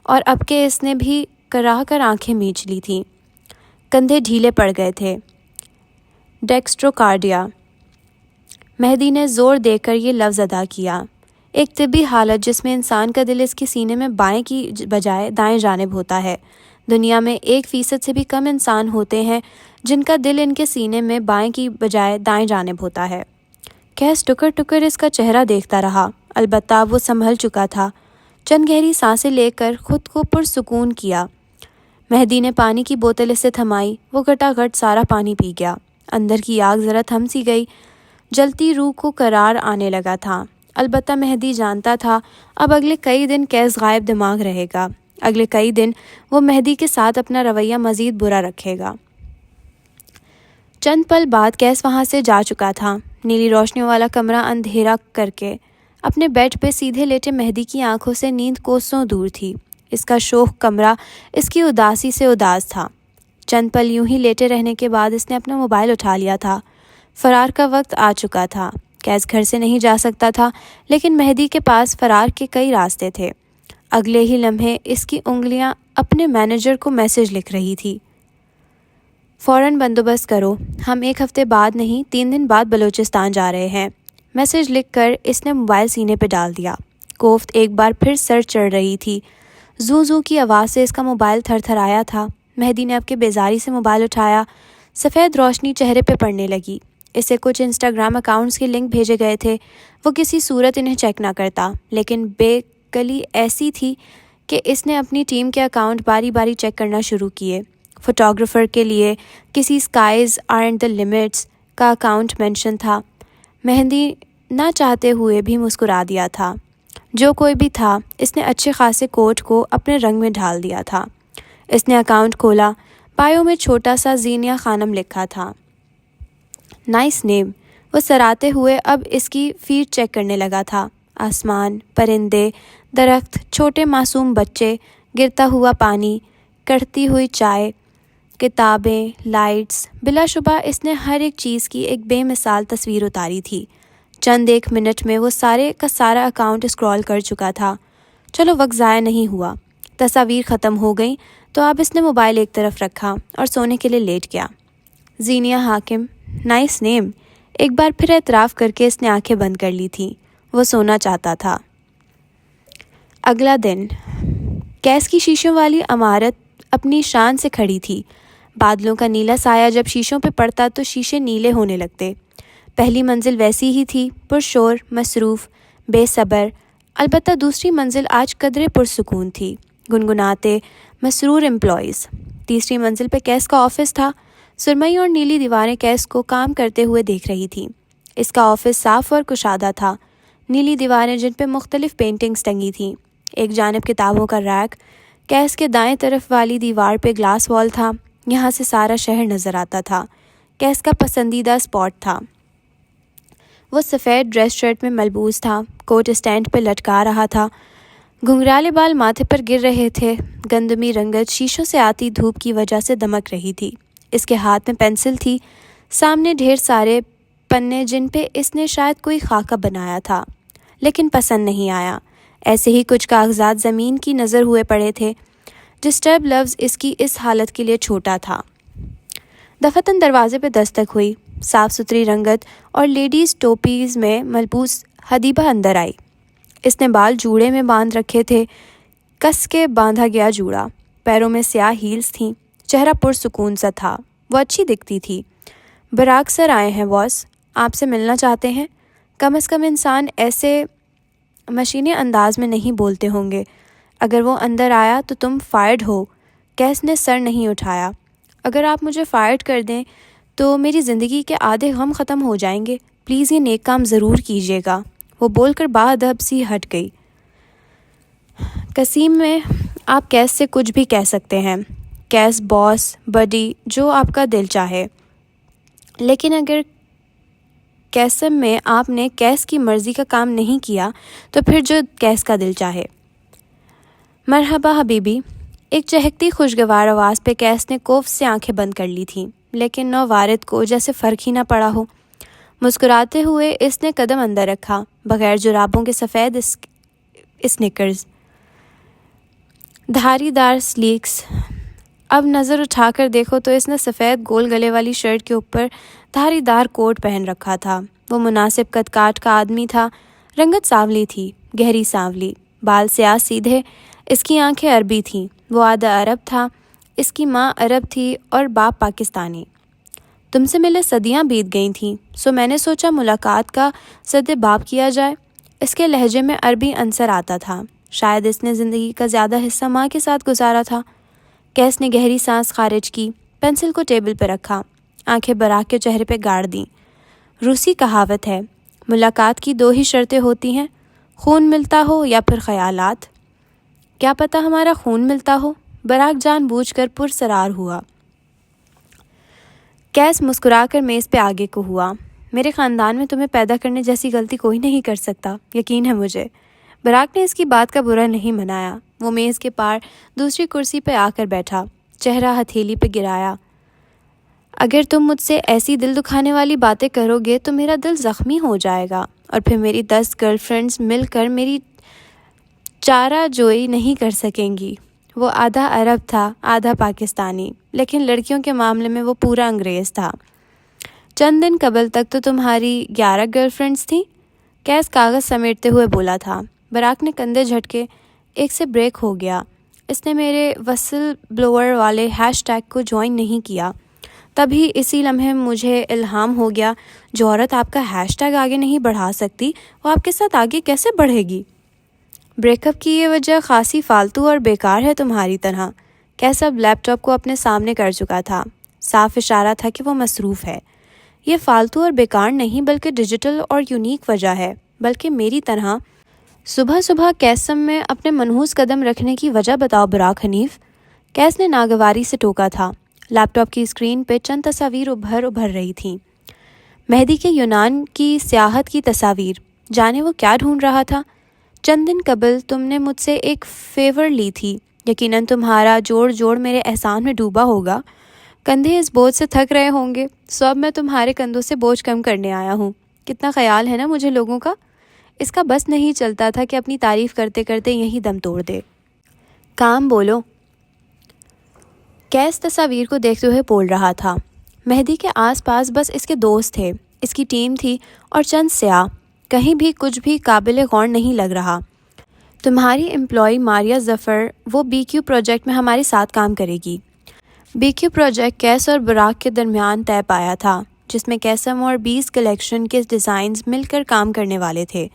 اور اب کہ اس نے بھی کراہ کر آنکھیں میچ لی تھیں۔ کندھے ڈھیلے پڑ گئے تھے۔ ڈیکسٹروکارڈیا۔ مہدی نے زور دے کر یہ لفظ ادا کیا۔ ایک طبی حالت جس میں انسان کا دل اس کے سینے میں بائیں کی بجائے دائیں جانب ہوتا ہے۔ دنیا میں 1% سے بھی کم انسان ہوتے ہیں جن کا دل ان کے سینے میں بائیں کی بجائے دائیں جانب ہوتا ہے۔ کیس ٹکر ٹکر اس کا چہرہ دیکھتا رہا، البتہ وہ سنبھل چکا تھا۔ چند گہری سانسیں لے کر خود کو پرسکون کیا۔ مہدی نے پانی کی بوتل اس سے تھمائی، وہ گھٹا گھٹ سارا پانی پی گیا۔ اندر کی آگ ذرا تھم سی گئی، جلتی روح کو قرار آنے لگا تھا۔ البتہ مہدی جانتا تھا اب اگلے کئی دن کیس غائب دماغ رہے گا، اگلے کئی دن وہ مہدی کے ساتھ اپنا رویہ مزید برا رکھے گا۔ چند پل بعد کیس وہاں سے جا چکا تھا، نیلی روشنیوں والا کمرہ اندھیرا کر کے۔ اپنے بیڈ پہ سیدھے لیٹے مہدی کی آنکھوں سے نیند کوسوں دور تھی۔ اس کا شوخ کمرہ اس کی اداسی سے اداس تھا۔ چند پل یوں ہی لیٹے رہنے کے بعد اس نے اپنا موبائل اٹھا لیا تھا۔ فرار کا وقت آ چکا تھا۔ کیس گھر سے نہیں جا سکتا تھا، لیکن مہدی کے پاس فرار کے کئی راستے تھے۔ اگلے ہی لمحے اس کی انگلیاں اپنے مینیجر کو میسج لکھ رہی تھی، فوراً بندوبست کرو، ہم 1 ہفتے بعد نہیں 3 دن بعد بلوچستان جا رہے ہیں۔ میسج لکھ کر اس نے موبائل سینے پہ ڈال دیا۔ کوفت ایک بار پھر سر چڑھ رہی تھی۔ زو زو کی آواز سے اس کا موبائل تھر تھر آیا تھا۔ مہدی نے اب کے بیزاری سے موبائل اٹھایا۔ سفید روشنی چہرے پہ پڑنے لگی۔ اسے کچھ انسٹاگرام اکاؤنٹس کے لنک بھیجے گئے تھے۔ وہ کسی صورت انہیں چیک نہ کرتا، لیکن بے کلی ایسی تھی کہ اس نے اپنی ٹیم کے اکاؤنٹ باری باری چیک کرنا شروع کیے۔ فوٹوگرافر کے لیے کسی اسکائز آرنٹ دا لمٹس کا اکاؤنٹ مینشن تھا۔ مہندی نہ چاہتے ہوئے بھی مسکرا دیا تھا۔ جو کوئی بھی تھا، اس نے اچھے خاصے کوٹ کو اپنے رنگ میں ڈھال دیا تھا۔ اس نے اکاؤنٹ کھولا۔ بایو میں چھوٹا سا زینیا خانم لکھا تھا۔ نائس نیم۔ وہ سراتے ہوئے اب اس کی فیڈ چیک کرنے لگا تھا۔ آسمان، پرندے، درخت، چھوٹے معصوم بچے، گرتا ہوا پانی، کڑھتی ہوئی چائے، کتابیں، لائٹس، بلا شبہ اس نے ہر ایک چیز کی ایک بے مثال تصویر اتاری تھی۔ چند ایک منٹ میں وہ سارے کا سارا اکاؤنٹ اسکرول کر چکا تھا۔ چلو وقت ضائع نہیں ہوا۔ تصاویر ختم ہو گئیں تو اب اس نے موبائل ایک طرف رکھا اور سونے کے لیے لیٹ گیا۔ زینیا حاکم، نائس نیم، ایک بار پھر اعتراف کر کے اس نے آنکھیں بند کر لی تھیں۔ وہ سونا چاہتا تھا۔ اگلا دن کیس کی شیشوں والی عمارت اپنی شان سے کھڑی تھی۔ بادلوں کا نیلا سایہ جب شیشوں پہ پڑتا تو شیشے نیلے ہونے لگتے۔ پہلی منزل ویسی ہی تھی، پرشور، مصروف، بے صبر۔ البتہ دوسری منزل آج قدرے پرسکون تھی، گنگناتے، مسرور امپلائیز۔ تیسری منزل پہ کیس کا آفس تھا۔ سرمئی اور نیلی دیواریں کیس کو کام کرتے ہوئے دیکھ رہی تھیں۔ اس کا آفس صاف اور کشادہ تھا۔ نیلی دیواریں جن پہ مختلف پینٹنگز ٹنگی تھیں۔ ایک جانب کتابوں کا ریک، کیس کے دائیں طرف والی دیوار پہ گلاس وال تھا۔ یہاں سے سارا شہر نظر آتا تھا۔ کیس کا پسندیدہ اسپاٹ تھا۔ وہ سفید ڈریس شرٹ میں ملبوس تھا، کوٹ اسٹینڈ پہ لٹکا رہا تھا، گھنگرالے بال ماتھے پر گر رہے تھے۔ گندمی رنگت شیشوں سے آتی دھوپ کی وجہ سے دمک رہی تھی۔ اس کے ہاتھ میں پینسل تھی، سامنے ڈھیر سارے پنے جن پہ اس نے شاید کوئی خاکہ بنایا تھا، لیکن پسند نہیں آیا۔ ایسے ہی کچھ کاغذات زمین کی نظر ہوئے پڑے تھے۔ ڈسٹرب لفظ اس کی اس حالت کے لیے چھوٹا تھا۔ دفتن دروازے پہ دستک ہوئی۔ صاف ستھری رنگت اور لیڈیز ٹوپیز میں ملبوس حدیبہ اندر آئی۔ اس نے بال جوڑے میں باندھ رکھے تھے، کس کے باندھا گیا جوڑا۔ پیروں میں سیاہ ہیلز تھیں۔ چہرہ پرسکون سا تھا۔ وہ اچھی دکھتی تھی۔ براق سر آئے ہیں باس، آپ سے ملنا چاہتے ہیں۔ کم از کم انسان ایسے مشینے انداز میں نہیں بولتے ہوں گے۔ اگر وہ اندر آیا تو تم فائرڈ ہو۔ کیس نے سر نہیں اٹھایا۔ اگر آپ مجھے فائرڈ کر دیں تو میری زندگی کے آدھے غم ختم ہو جائیں گے۔ پلیز یہ نیک کام ضرور کیجیے گا۔ وہ بول کر باادب سی ہٹ گئی۔ قسیم میں آپ کیس سے کچھ بھی کہہ سکتے ہیں، کیس، باس، بڈی، جو آپ کا دل چاہے، لیکن اگر قسم میں آپ نے کیس کی مرضی کا کام نہیں کیا تو پھر جو کیس کا دل چاہے۔ مرحبا حبیبی، ایک چہکتی خوشگوار آواز پہ کیس نے کوف سے آنکھیں بند کر لی تھیں، لیکن نو وارد کو جیسے فرق ہی نہ پڑا ہو۔ مسکراتے ہوئے اس نے قدم اندر رکھا، بغیر جرابوں کے سفید اسنیکرز، دھاری دار سلیکس۔ اب نظر اٹھا کر دیکھو تو اس نے سفید گول گلے والی شرٹ کے اوپر دھاری دار کوٹ پہن رکھا تھا۔ وہ مناسب قد کاٹ کا آدمی تھا۔ رنگت سانولی تھی، گہری سانولی، بال سیاہ سیدھے۔ اس کی آنکھیں عربی تھیں۔ وہ آدھا عرب تھا۔ اس کی ماں عرب تھی اور باپ پاکستانی۔ تم سے ملے صدیاں بیت گئی تھیں، سو میں نے سوچا ملاقات کا صد باب کیا جائے۔ اس کے لہجے میں عربی عنصر آتا تھا۔ شاید اس نے زندگی کا زیادہ حصہ ماں کے ساتھ گزارا تھا۔ کیس نے گہری سانس خارج کی، پینسل کو ٹیبل پہ رکھا، آنکھیں براق کے چہرے پہ گاڑ دیں۔ روسی کہاوت ہے، ملاقات کی 2 ہی شرطیں ہوتی ہیں، خون ملتا ہو یا پھر خیالات۔ کیا پتہ ہمارا خون ملتا ہو؟ براق جان بوجھ کر پرسرار ہوا۔ کیس مسکرا کر میز پہ آگے کو ہوا۔ میرے خاندان میں تمہیں پیدا کرنے جیسی غلطی کوئی نہیں کر سکتا، یقین ہے مجھے۔ براق نے اس کی بات کا برا نہیں منایا۔ وہ میز کے پار دوسری کرسی پہ آ کر بیٹھا، چہرہ ہتھیلی پہ گرایا۔ اگر تم مجھ سے ایسی دل دکھانے والی باتیں کرو گے تو میرا دل زخمی ہو جائے گا، اور پھر میری 10 گرل فرینڈز مل کر میری چارہ جوئی نہیں کر سکیں گی۔ وہ آدھا عرب تھا، آدھا پاکستانی، لیکن لڑکیوں کے معاملے میں وہ پورا انگریز تھا۔ چند دن قبل تک تو تمہاری 11 گرل فرینڈز تھیں، کیس کاغذ سمیٹتے ہوئے بولا تھا۔ براک نے کندھے جھٹکے، ایک سے بریک ہو گیا۔ اس نے میرے وسل بلوور والے ہیش ٹیگ کو جوائن نہیں کیا۔ تبھی اسی لمحے مجھے الہام ہو گیا، جو عورت آپ کا ہیش ٹیگ آگے نہیں بڑھا سکتی وہ آپ کے ساتھ آگے کیسے بڑھے گی؟ بریک اپ کی یہ وجہ خاصی فالتو اور بیکار ہے تمہاری طرح۔ کیسا اب لیپ ٹاپ کو اپنے سامنے کر چکا تھا، صاف اشارہ تھا کہ وہ مصروف ہے۔ یہ فالتو اور بیکار نہیں بلکہ ڈیجیٹل اور یونیک وجہ ہے، بلکہ میری طرح۔ صبح صبح کیسم میں اپنے منحوس قدم رکھنے کی وجہ بتاؤ براک حنیف، کیس نے ناگواری سے ٹوکا تھا۔ لیپ ٹاپ کی اسکرین پہ چند تصاویر ابھر رہی تھیں، مہدی کے یونان کی سیاحت کی تصاویر۔ جانے وہ کیا ڈھونڈ رہا تھا؟ چند دن قبل تم نے مجھ سے ایک فیور لی تھی، یقیناً تمہارا جوڑ جوڑ میرے احسان میں ڈوبا ہوگا۔ کندھے اس بوجھ سے تھک رہے ہوں گے، سو اب میں تمہارے کندھوں سے بوجھ کم کرنے آیا ہوں۔ کتنا خیال ہے نا مجھے لوگوں کا۔ اس کا بس نہیں چلتا تھا کہ اپنی تعریف کرتے کرتے یہیں دم توڑ دے۔ کام بولو۔ کیس تصاویر کو دیکھتے ہوئے بول رہا تھا۔ مہدی کے آس پاس بس اس کے دوست تھے، اس کی ٹیم تھی اور چند سیاح۔ کہیں بھی کچھ بھی قابل غور نہیں لگ رہا۔ تمہاری امپلائی ماریہ ظفر، وہ بی کیو پروجیکٹ میں ہمارے ساتھ کام کرے گی۔ بی کیو پروجیکٹ کیس اور براک کے درمیان طے پایا تھا، جس میں کیسم اور 20 کلیکشن کے ڈیزائنز مل کر کام کرنے والے تھے۔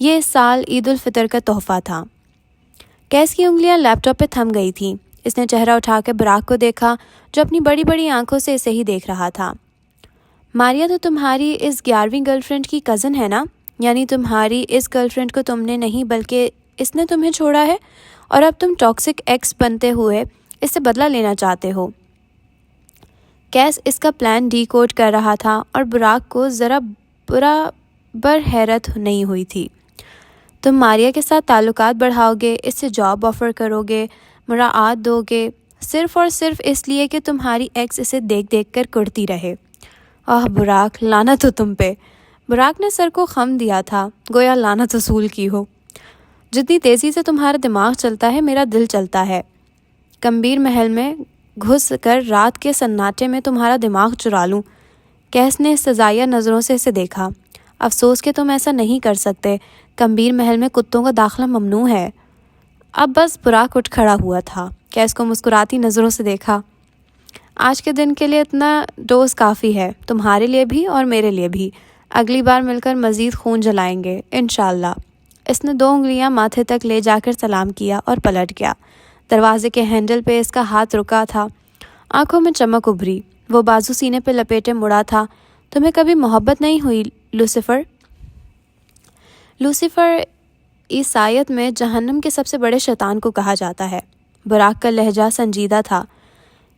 یہ اس سال عید الفطر کا تحفہ تھا۔ کیس کی انگلیاں لیپ ٹاپ پہ تھم گئی تھیں۔ اس نے چہرہ اٹھا کر براک کو دیکھا، جو اپنی بڑی بڑی آنکھوں سے اسے ہی دیکھ رہا تھا۔ ماریہ تو تمہاری اس 11ویں گرل فرینڈ کی کزن ہے نا؟ یعنی تمہاری اس گرل فرینڈ کو تم نے نہیں بلکہ اس نے تمہیں چھوڑا ہے، اور اب تم ٹاکسک ایکس بنتے ہوئے اس سے بدلہ لینا چاہتے ہو۔ کیس اس کا پلان ڈی کوڈ کر رہا تھا اور براک کو ذرا برابر حیرت نہیں ہوئی تھی۔ تم ماریہ کے ساتھ تعلقات بڑھاؤ گے، اس سے جاب آفر کرو گے، مراعات دو گے، صرف اور صرف اس لیے کہ تمہاری ایکس اسے دیکھ دیکھ کر کرتی رہے۔ آہ براک، لعنت ہو تم پہ۔ براک نے سر کو خم دیا تھا، گویا لعنت وصول کی ہو۔ جتنی تیزی سے تمہارا دماغ چلتا ہے میرا دل چلتا ہے۔ کمبیر محل میں گھس کر رات کے سناٹے میں تمہارا دماغ چرا لوں۔ کیس نے استزائیہ نظروں سے اسے دیکھا۔ افسوس کہ تم ایسا نہیں کر سکتے، کمبیر محل میں کتوں کا داخلہ ممنوع ہے۔ اب بس براک اٹھ کھڑا ہوا تھا، کیس کو مسکراتی نظروں سے دیکھا۔ آج کے دن کے لیے اتنا ڈوز کافی ہے، تمہارے لیے بھی اور میرے لیے بھی۔ اگلی بار مل کر مزید خون جلائیں گے انشاءاللہ۔ اس نے 2 انگلیاں ماتھے تک لے جا کر سلام کیا اور پلٹ گیا۔ دروازے کے ہینڈل پہ اس کا ہاتھ رکا تھا، آنکھوں میں چمک ابھری۔ وہ بازو سینے پہ لپیٹے مڑا تھا۔ تمہیں کبھی محبت نہیں ہوئی لوسیفر؟ لوسیفر عیسائیت میں جہنم کے سب سے بڑے شیطان کو کہا جاتا ہے۔ براک کا لہجہ سنجیدہ تھا۔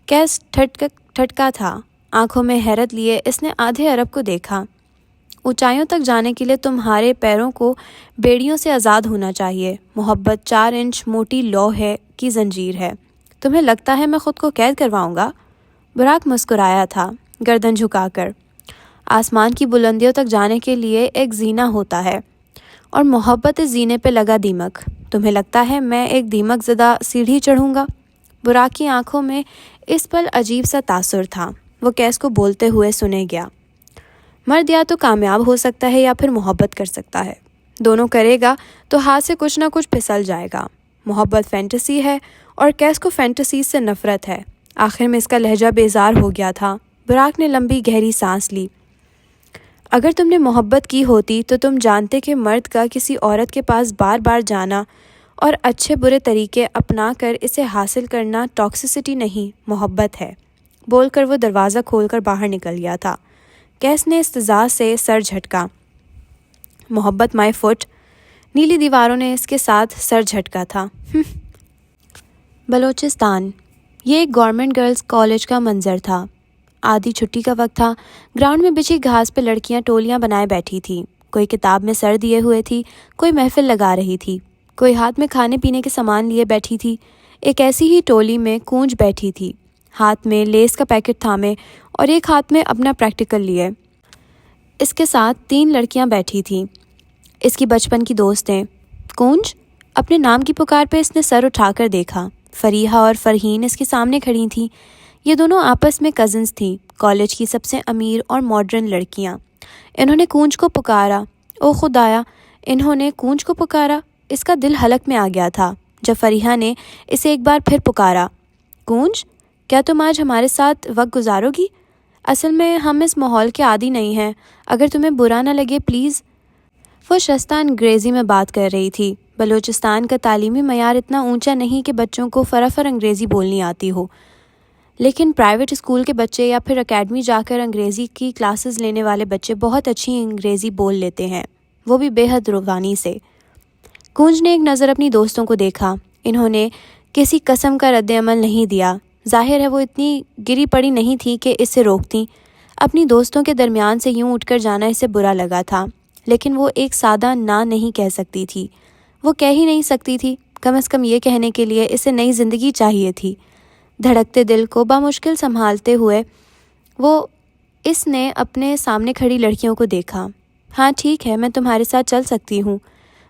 کیس ٹھٹکا تھا، آنکھوں میں حیرت لیے اس نے آدھے عرب کو دیکھا۔ اونچائیوں تک جانے کے لیے تمہارے پیروں کو بیڑیوں سے آزاد ہونا چاہیے۔ محبت 4 انچ موٹی لوہے کی زنجیر ہے۔ تمہیں لگتا ہے میں خود کو قید کرواؤں گا؟ براک مسکرایا تھا، گردن جھکا کر۔ آسمان کی بلندیوں تک جانے کے لیے ایک زینہ ہوتا ہے، اور محبت اس زینے پہ لگا دیمک۔ تمہیں لگتا ہے میں ایک دیمک زدہ سیڑھی چڑھوں گا؟ براک کی آنکھوں میں اس پل عجیب سا تاثر تھا۔ وہ کیس کو بولتے ہوئے سنے گیا۔ مرد یا تو کامیاب ہو سکتا ہے یا پھر محبت کر سکتا ہے، دونوں کرے گا تو ہاتھ سے کچھ نہ کچھ پھسل جائے گا۔ محبت فینٹیسی ہے اور کیس کو فینٹیسی سے نفرت ہے۔ آخر میں اس کا لہجہ بیزار ہو گیا تھا۔ براک نے لمبی گہری سانس لی۔ اگر تم نے محبت کی ہوتی تو تم جانتے کہ مرد کا کسی عورت کے پاس بار بار جانا اور اچھے برے طریقے اپنا کر اسے حاصل کرنا ٹاکسیسٹی نہیں، محبت ہے۔ بول کر وہ دروازہ کھول کر باہر نکل گیا تھا۔ کیس نے استضاء سے سر جھٹکا۔ محبت مائی فٹ۔ نیلی دیواروں نے اس کے ساتھ سر جھٹکا تھا۔ بلوچستان۔ یہ ایک گورنمنٹ گرلز کالج کا منظر تھا۔ آدھی چھٹی کا وقت تھا۔ گراؤنڈ میں بچھی گھاس پہ لڑکیاں ٹولیاں بنائے بیٹھی تھیں۔ کوئی کتاب میں سر دیے ہوئے تھی، کوئی محفل لگا رہی تھی، کوئی ہاتھ میں کھانے پینے کے سامان لیے بیٹھی تھی۔ ایک ایسی ہی ٹولی میں کونج بیٹھی تھی، ہاتھ میں لیس کا پیکٹ تھامے، اور ایک ہاتھ میں اپنا پریکٹیکل لیے۔ اس کے ساتھ 3 لڑکیاں بیٹھی تھیں، اس کی بچپن کی دوستیں۔ کونج، اپنے نام کی پکار پہ اس نے سر اٹھا کر دیکھا۔ فریحہ اور فرحین اس کے سامنے کھڑی تھیں۔ یہ دونوں آپس میں کزنز تھیں، کالج کی سب سے امیر اور ماڈرن لڑکیاں۔ انہوں نے کونج کو پکارا۔ او خدایا، انہوں نے کونج کو پکارا! اس کا دل حلق میں آ گیا تھا جب فریحہ نے اسے ایک بار پھر پکارا۔ کونج، کیا تم آج ہمارے ساتھ وقت گزارو گی؟ اصل میں ہم اس ماحول کے عادی نہیں ہیں، اگر تمہیں برا نہ لگے پلیز۔ وہ شستہ انگریزی میں بات کر رہی تھی۔ بلوچستان کا تعلیمی معیار اتنا اونچا نہیں کہ بچوں کو فرافر انگریزی بولنی آتی ہو، لیکن پرائیویٹ اسکول کے بچے یا پھر اکیڈمی جا کر انگریزی کی کلاسز لینے والے بچے بہت اچھی انگریزی بول لیتے ہیں، وہ بھی بے حد روانی سے۔ کونج نے ایک نظر اپنی دوستوں کو دیکھا۔ انہوں نے کسی قسم کا رد عمل نہیں دیا۔ ظاہر ہے وہ اتنی گری پڑی نہیں تھی کہ اسے روکتیں۔ اپنی دوستوں کے درمیان سے یوں اٹھ کر جانا اسے برا لگا تھا، لیکن وہ ایک سادہ نہ نہیں کہہ سکتی تھی۔ وہ کہہ ہی نہیں سکتی تھی، کم از کم یہ کہنے کے لیے اسے نئی زندگی چاہیے تھی۔ دھڑکتے دل کو بامشکل سنبھالتے ہوئے اس نے اپنے سامنے کھڑی لڑکیوں کو دیکھا۔ ہاں ٹھیک ہے، میں تمہارے ساتھ چل سکتی ہوں۔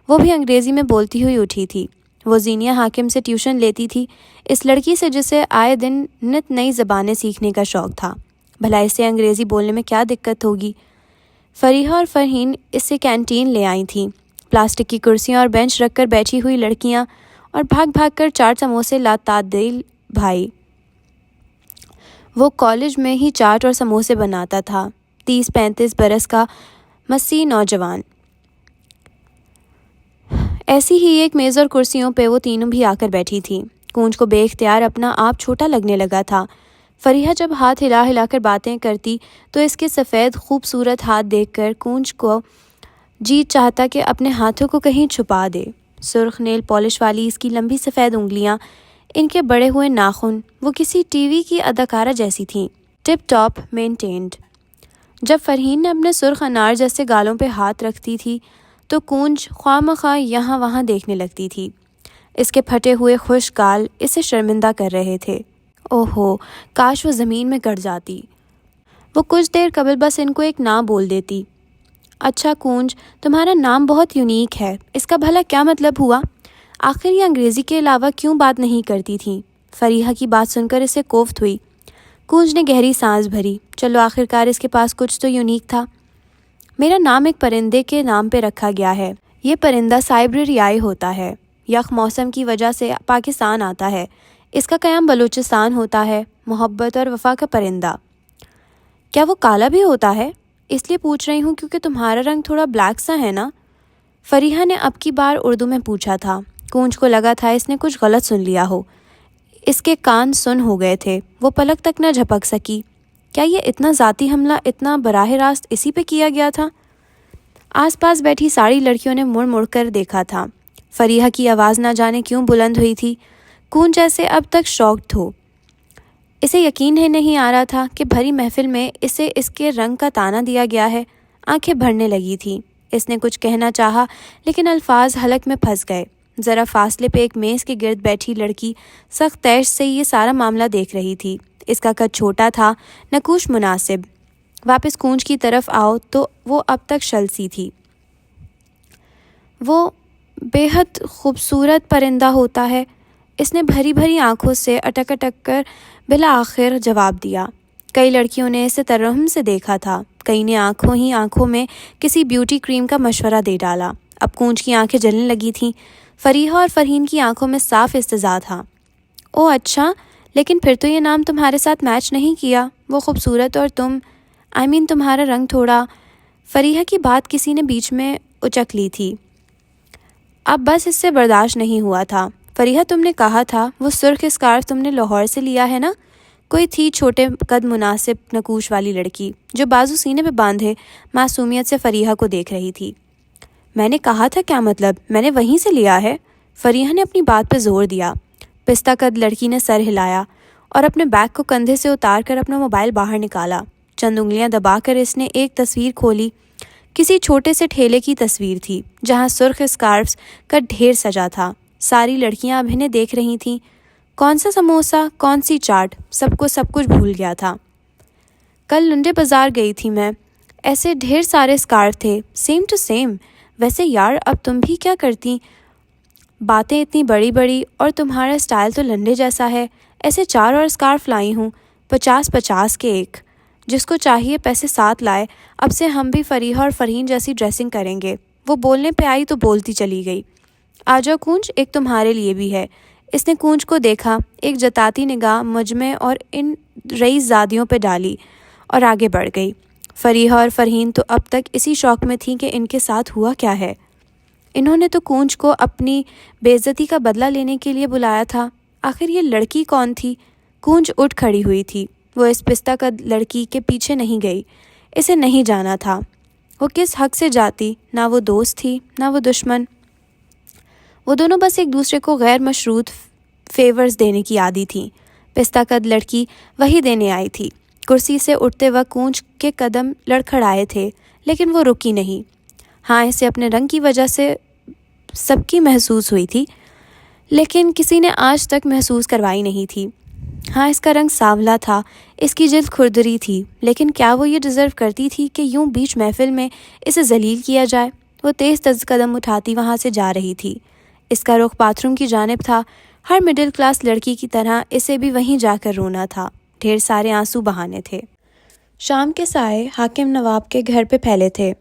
وہ بھی انگریزی میں بولتی ہوئی اٹھی تھی۔ وہ زینیہ حاکم سے ٹیوشن لیتی تھی، اس لڑکی سے جسے آئے دن نت نئی زبانیں سیکھنے کا شوق تھا۔ بھلا اسے انگریزی بولنے میں کیا دقت ہوگی؟ فریحہ اور فرحین اسے کینٹین لے آئی تھیں۔ پلاسٹک کی کرسیاں اور بینچ رکھ کر بیٹھی ہوئی لڑکیاں، اور بھاگ بھاگ کر 4 سموسے لاتعداد بھائی۔ وہ کالج میں ہی چاٹ اور سموسے بناتا تھا۔ 30-35 برس کا مسیح نوجوان۔ ایسی ہی ایک میز اور کرسیوں پہ وہ تینوں بھی آ کر بیٹھی تھیں۔ کونج کو بے اختیار اپنا آپ چھوٹا لگنے لگا تھا۔ فریحہ جب ہاتھ ہلا ہلا کر باتیں کرتی تو اس کے سفید خوبصورت ہاتھ دیکھ کر کونج کو جی چاہتا کہ اپنے ہاتھوں کو کہیں چھپا دے۔ سرخ نیل پالش والی اس کی لمبی سفید انگلیاں، ان کے بڑے ہوئے ناخن، وہ کسی ٹی وی کی اداکارہ جیسی تھیں، ٹپ ٹاپ مینٹینڈ۔ جب فرحین نے اپنے سرخ انار جیسے گالوں پہ ہاتھ رکھتی تھی تو کونج خواہ مخواہ یہاں وہاں دیکھنے لگتی تھی۔ اس کے پھٹے ہوئے خشک گال اسے شرمندہ کر رہے تھے۔ اوہو، کاش وہ زمین میں گڑ جاتی۔ وہ کچھ دیر قبل بس ان کو ایک نام بول دیتی۔ اچھا کونج، تمہارا نام بہت یونیک ہے، اس کا بھلا کیا مطلب ہوا؟ آخر یہ انگریزی کے علاوہ کیوں بات نہیں کرتی تھیں؟ فریحہ کی بات سن کر اسے کوفت ہوئی۔ کونج نے گہری سانس بھری۔ چلو آخرکار اس کے پاس کچھ تو یونیک تھا۔ میرا نام ایک پرندے کے نام پہ رکھا گیا ہے۔ یہ پرندہ سائبریریائی ہوتا ہے، یخ موسم کی وجہ سے پاکستان آتا ہے۔ اس کا قیام بلوچستان ہوتا ہے۔ محبت اور وفا کا پرندہ۔ کیا وہ کالا بھی ہوتا ہے؟ اس لیے پوچھ رہی ہوں کیونکہ تمہارا رنگ تھوڑا بلیک سا ہے نا؟ فریحہ نے اب کی بار اردو میں پوچھا تھا۔ کونج کو لگا تھا اس نے کچھ غلط سن لیا ہو۔ اس کے کان سن ہو گئے تھے، وہ پلک تک نہ جھپک سکی۔ کیا یہ اتنا ذاتی حملہ اتنا براہ راست اسی پہ کیا گیا تھا؟ آس پاس بیٹھی ساری لڑکیوں نے مڑ مڑ کر دیکھا تھا۔ فریحہ کی آواز نہ جانے کیوں بلند ہوئی تھی۔ کونج جیسے اب تک شاکڈ ہو۔ اسے یقین ہی نہیں آ رہا تھا کہ بھری محفل میں اسے اس کے رنگ کا طعنہ دیا گیا ہے۔ آنکھیں بھرنے لگی تھی۔ اس نے کچھ کہنا چاہا لیکن الفاظ حلق میں پھنس گئے۔ ذرا فاصلے پہ ایک میز کے گرد بیٹھی لڑکی سخت تیش سے یہ سارا معاملہ دیکھ رہی تھی۔ اس کا قد چھوٹا تھا، نقوش مناسب۔ واپس کونج کی طرف آؤ تو وہ اب تک شل سی تھی۔ وہ بے حد خوبصورت پرندہ ہوتا ہے، اس نے بھری بھری آنکھوں سے اٹک اٹک کر بالآخر جواب دیا۔ کئی لڑکیوں نے اسے ترحم سے دیکھا تھا، کئی نے آنکھوں ہی آنکھوں میں کسی بیوٹی کریم کا مشورہ دے ڈالا۔ اب کونج کی آنکھیں جلنے لگی تھیں۔ فریحہ اور فرحین کی آنکھوں میں صاف استضاء تھا۔ او اچھا، لیکن پھر تو یہ نام تمہارے ساتھ میچ نہیں کیا۔ وہ خوبصورت اور تم تمہارا رنگ تھوڑا۔ فریحہ کی بات کسی نے بیچ میں اچک لی تھی۔ اب بس اس سے برداشت نہیں ہوا تھا۔ فریحہ تم نے کہا تھا وہ سرخ اسکارف تم نے لاہور سے لیا ہے نا؟ کوئی تھی چھوٹے قد مناسب نقوش والی لڑکی جو بازو سینے پہ باندھے معصومیت سے فریحہ کو دیکھ رہی تھی۔ میں نے کہا تھا کیا مطلب؟ میں نے وہیں سے لیا ہے۔ فریحہ نے اپنی بات پہ زور دیا۔ پستہ قد لڑکی نے سر ہلایا اور اپنے بیگ کو کندھے سے اتار کر اپنا موبائل باہر نکالا۔ چند انگلیاں دبا کر اس نے ایک تصویر کھولی۔ کسی چھوٹے سے ٹھیلے کی تصویر تھی جہاں سرخ اسکارفز کا ڈھیر سجا تھا۔ ساری لڑکیاں اب انہیں دیکھ رہی تھیں۔ کون سا سموسہ، کون سی چاٹ، سب کچھ بھول گیا تھا۔ کل لنڈے بازار گئی تھی میں، ایسے ڈھیر سارے اسکارف تھے، سیم ٹو سیم۔ ویسے یار اب تم بھی کیا کرتی، باتیں اتنی بڑی بڑی، اور تمہارا اسٹائل تو لنڈے جیسا ہے۔ ایسے 4 اور اسکارف لائی ہوں، 50 کے ایک، جس کو چاہیے پیسے ساتھ لائے۔ اب سے ہم بھی فریحہ اور فرحین جیسی ڈریسنگ کریں گے۔ وہ بولنے پہ آئی تو بولتی چلی گئی، آ جاؤ کونج، ایک تمہارے لیے بھی ہے۔ اس نے کونج کو دیکھا، ایک جتاتی نگاہ مجمع اور ان رئیس زادیوں پہ ڈالی اور آگے بڑھ گئی۔ فریحہ اور فرحین تو اب تک اسی شوق میں تھیں کہ ان کے ساتھ ہوا کیا ہے۔ انہوں نے تو کونج کو اپنی بے عزتی کا بدلہ لینے کے لیے بلایا تھا۔ آخر یہ لڑکی کون تھی؟ کونج اٹھ کھڑی ہوئی تھی۔ وہ اس پستہ قد لڑکی کے پیچھے نہیں گئی، اسے نہیں جانا تھا۔ وہ کس حق سے جاتی؟ نہ وہ دوست تھی، نہ وہ دشمن۔ وہ دونوں بس ایک دوسرے کو غیر مشروط فیورز دینے کی عادی تھیں۔ پستہ قد لڑکی وہی دینے آئی تھی۔ کرسی سے اٹھتے وقت کونج کے قدم لڑکھڑائے تھے، لیکن وہ رکی نہیں۔ ہاں، اسے اپنے رنگ کی وجہ سے سب کی محسوس ہوئی تھی، لیکن کسی نے آج تک محسوس کروائی نہیں تھی۔ ہاں، اس کا رنگ سانولا تھا، اس کی جلد کھردری تھی، لیکن کیا وہ یہ ڈیزرو کرتی تھی کہ یوں بیچ محفل میں اسے ذلیل کیا جائے؟ وہ تیز قدم اٹھاتی وہاں سے جا رہی تھی۔ اس کا رخ باتھ روم کی جانب تھا۔ ہر مڈل کلاس لڑکی کی طرح اسے بھی وہیں جا کر رونا تھا، ڈھیر سارے آنسو بہانے تھے۔ شام کے سائے حاکم نواب کے گھر پہ پھیلے تھے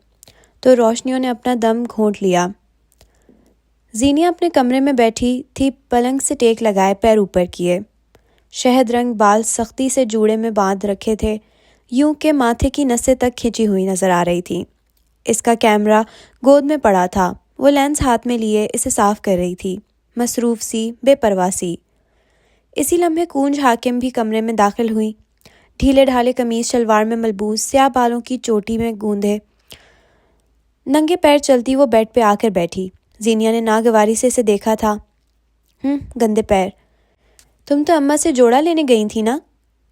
تو روشنیوں نے اپنا دم گھونٹ لیا۔ زینیہ اپنے کمرے میں بیٹھی تھی، پلنگ سے ٹیک لگائے، پیر اوپر کیے۔ شہد رنگ بال سختی سے جوڑے میں باندھ رکھے تھے، یوں کہ ماتھے کی نسیں تک کھنچی ہوئی نظر آ رہی تھی۔ اس کا کیمرہ گود میں پڑا تھا، وہ لینس ہاتھ میں لیے اسے صاف کر رہی تھی، مصروف سی، بے پرواہ سی۔ اسی لمحے کونج حاکم بھی کمرے میں داخل ہوئی، ڈھیلے ڈھالے قمیص شلوار میں ملبوس، سیاہ بالوں کی چوٹی میں گوندھے ننگے پیر چلتی وہ بیڈ پہ آ کر بیٹھی۔ زینیہ نے ناگواری سے اسے دیکھا تھا۔ گندے پیر، تم تو اماں سے جوڑا لینے گئی تھی نا،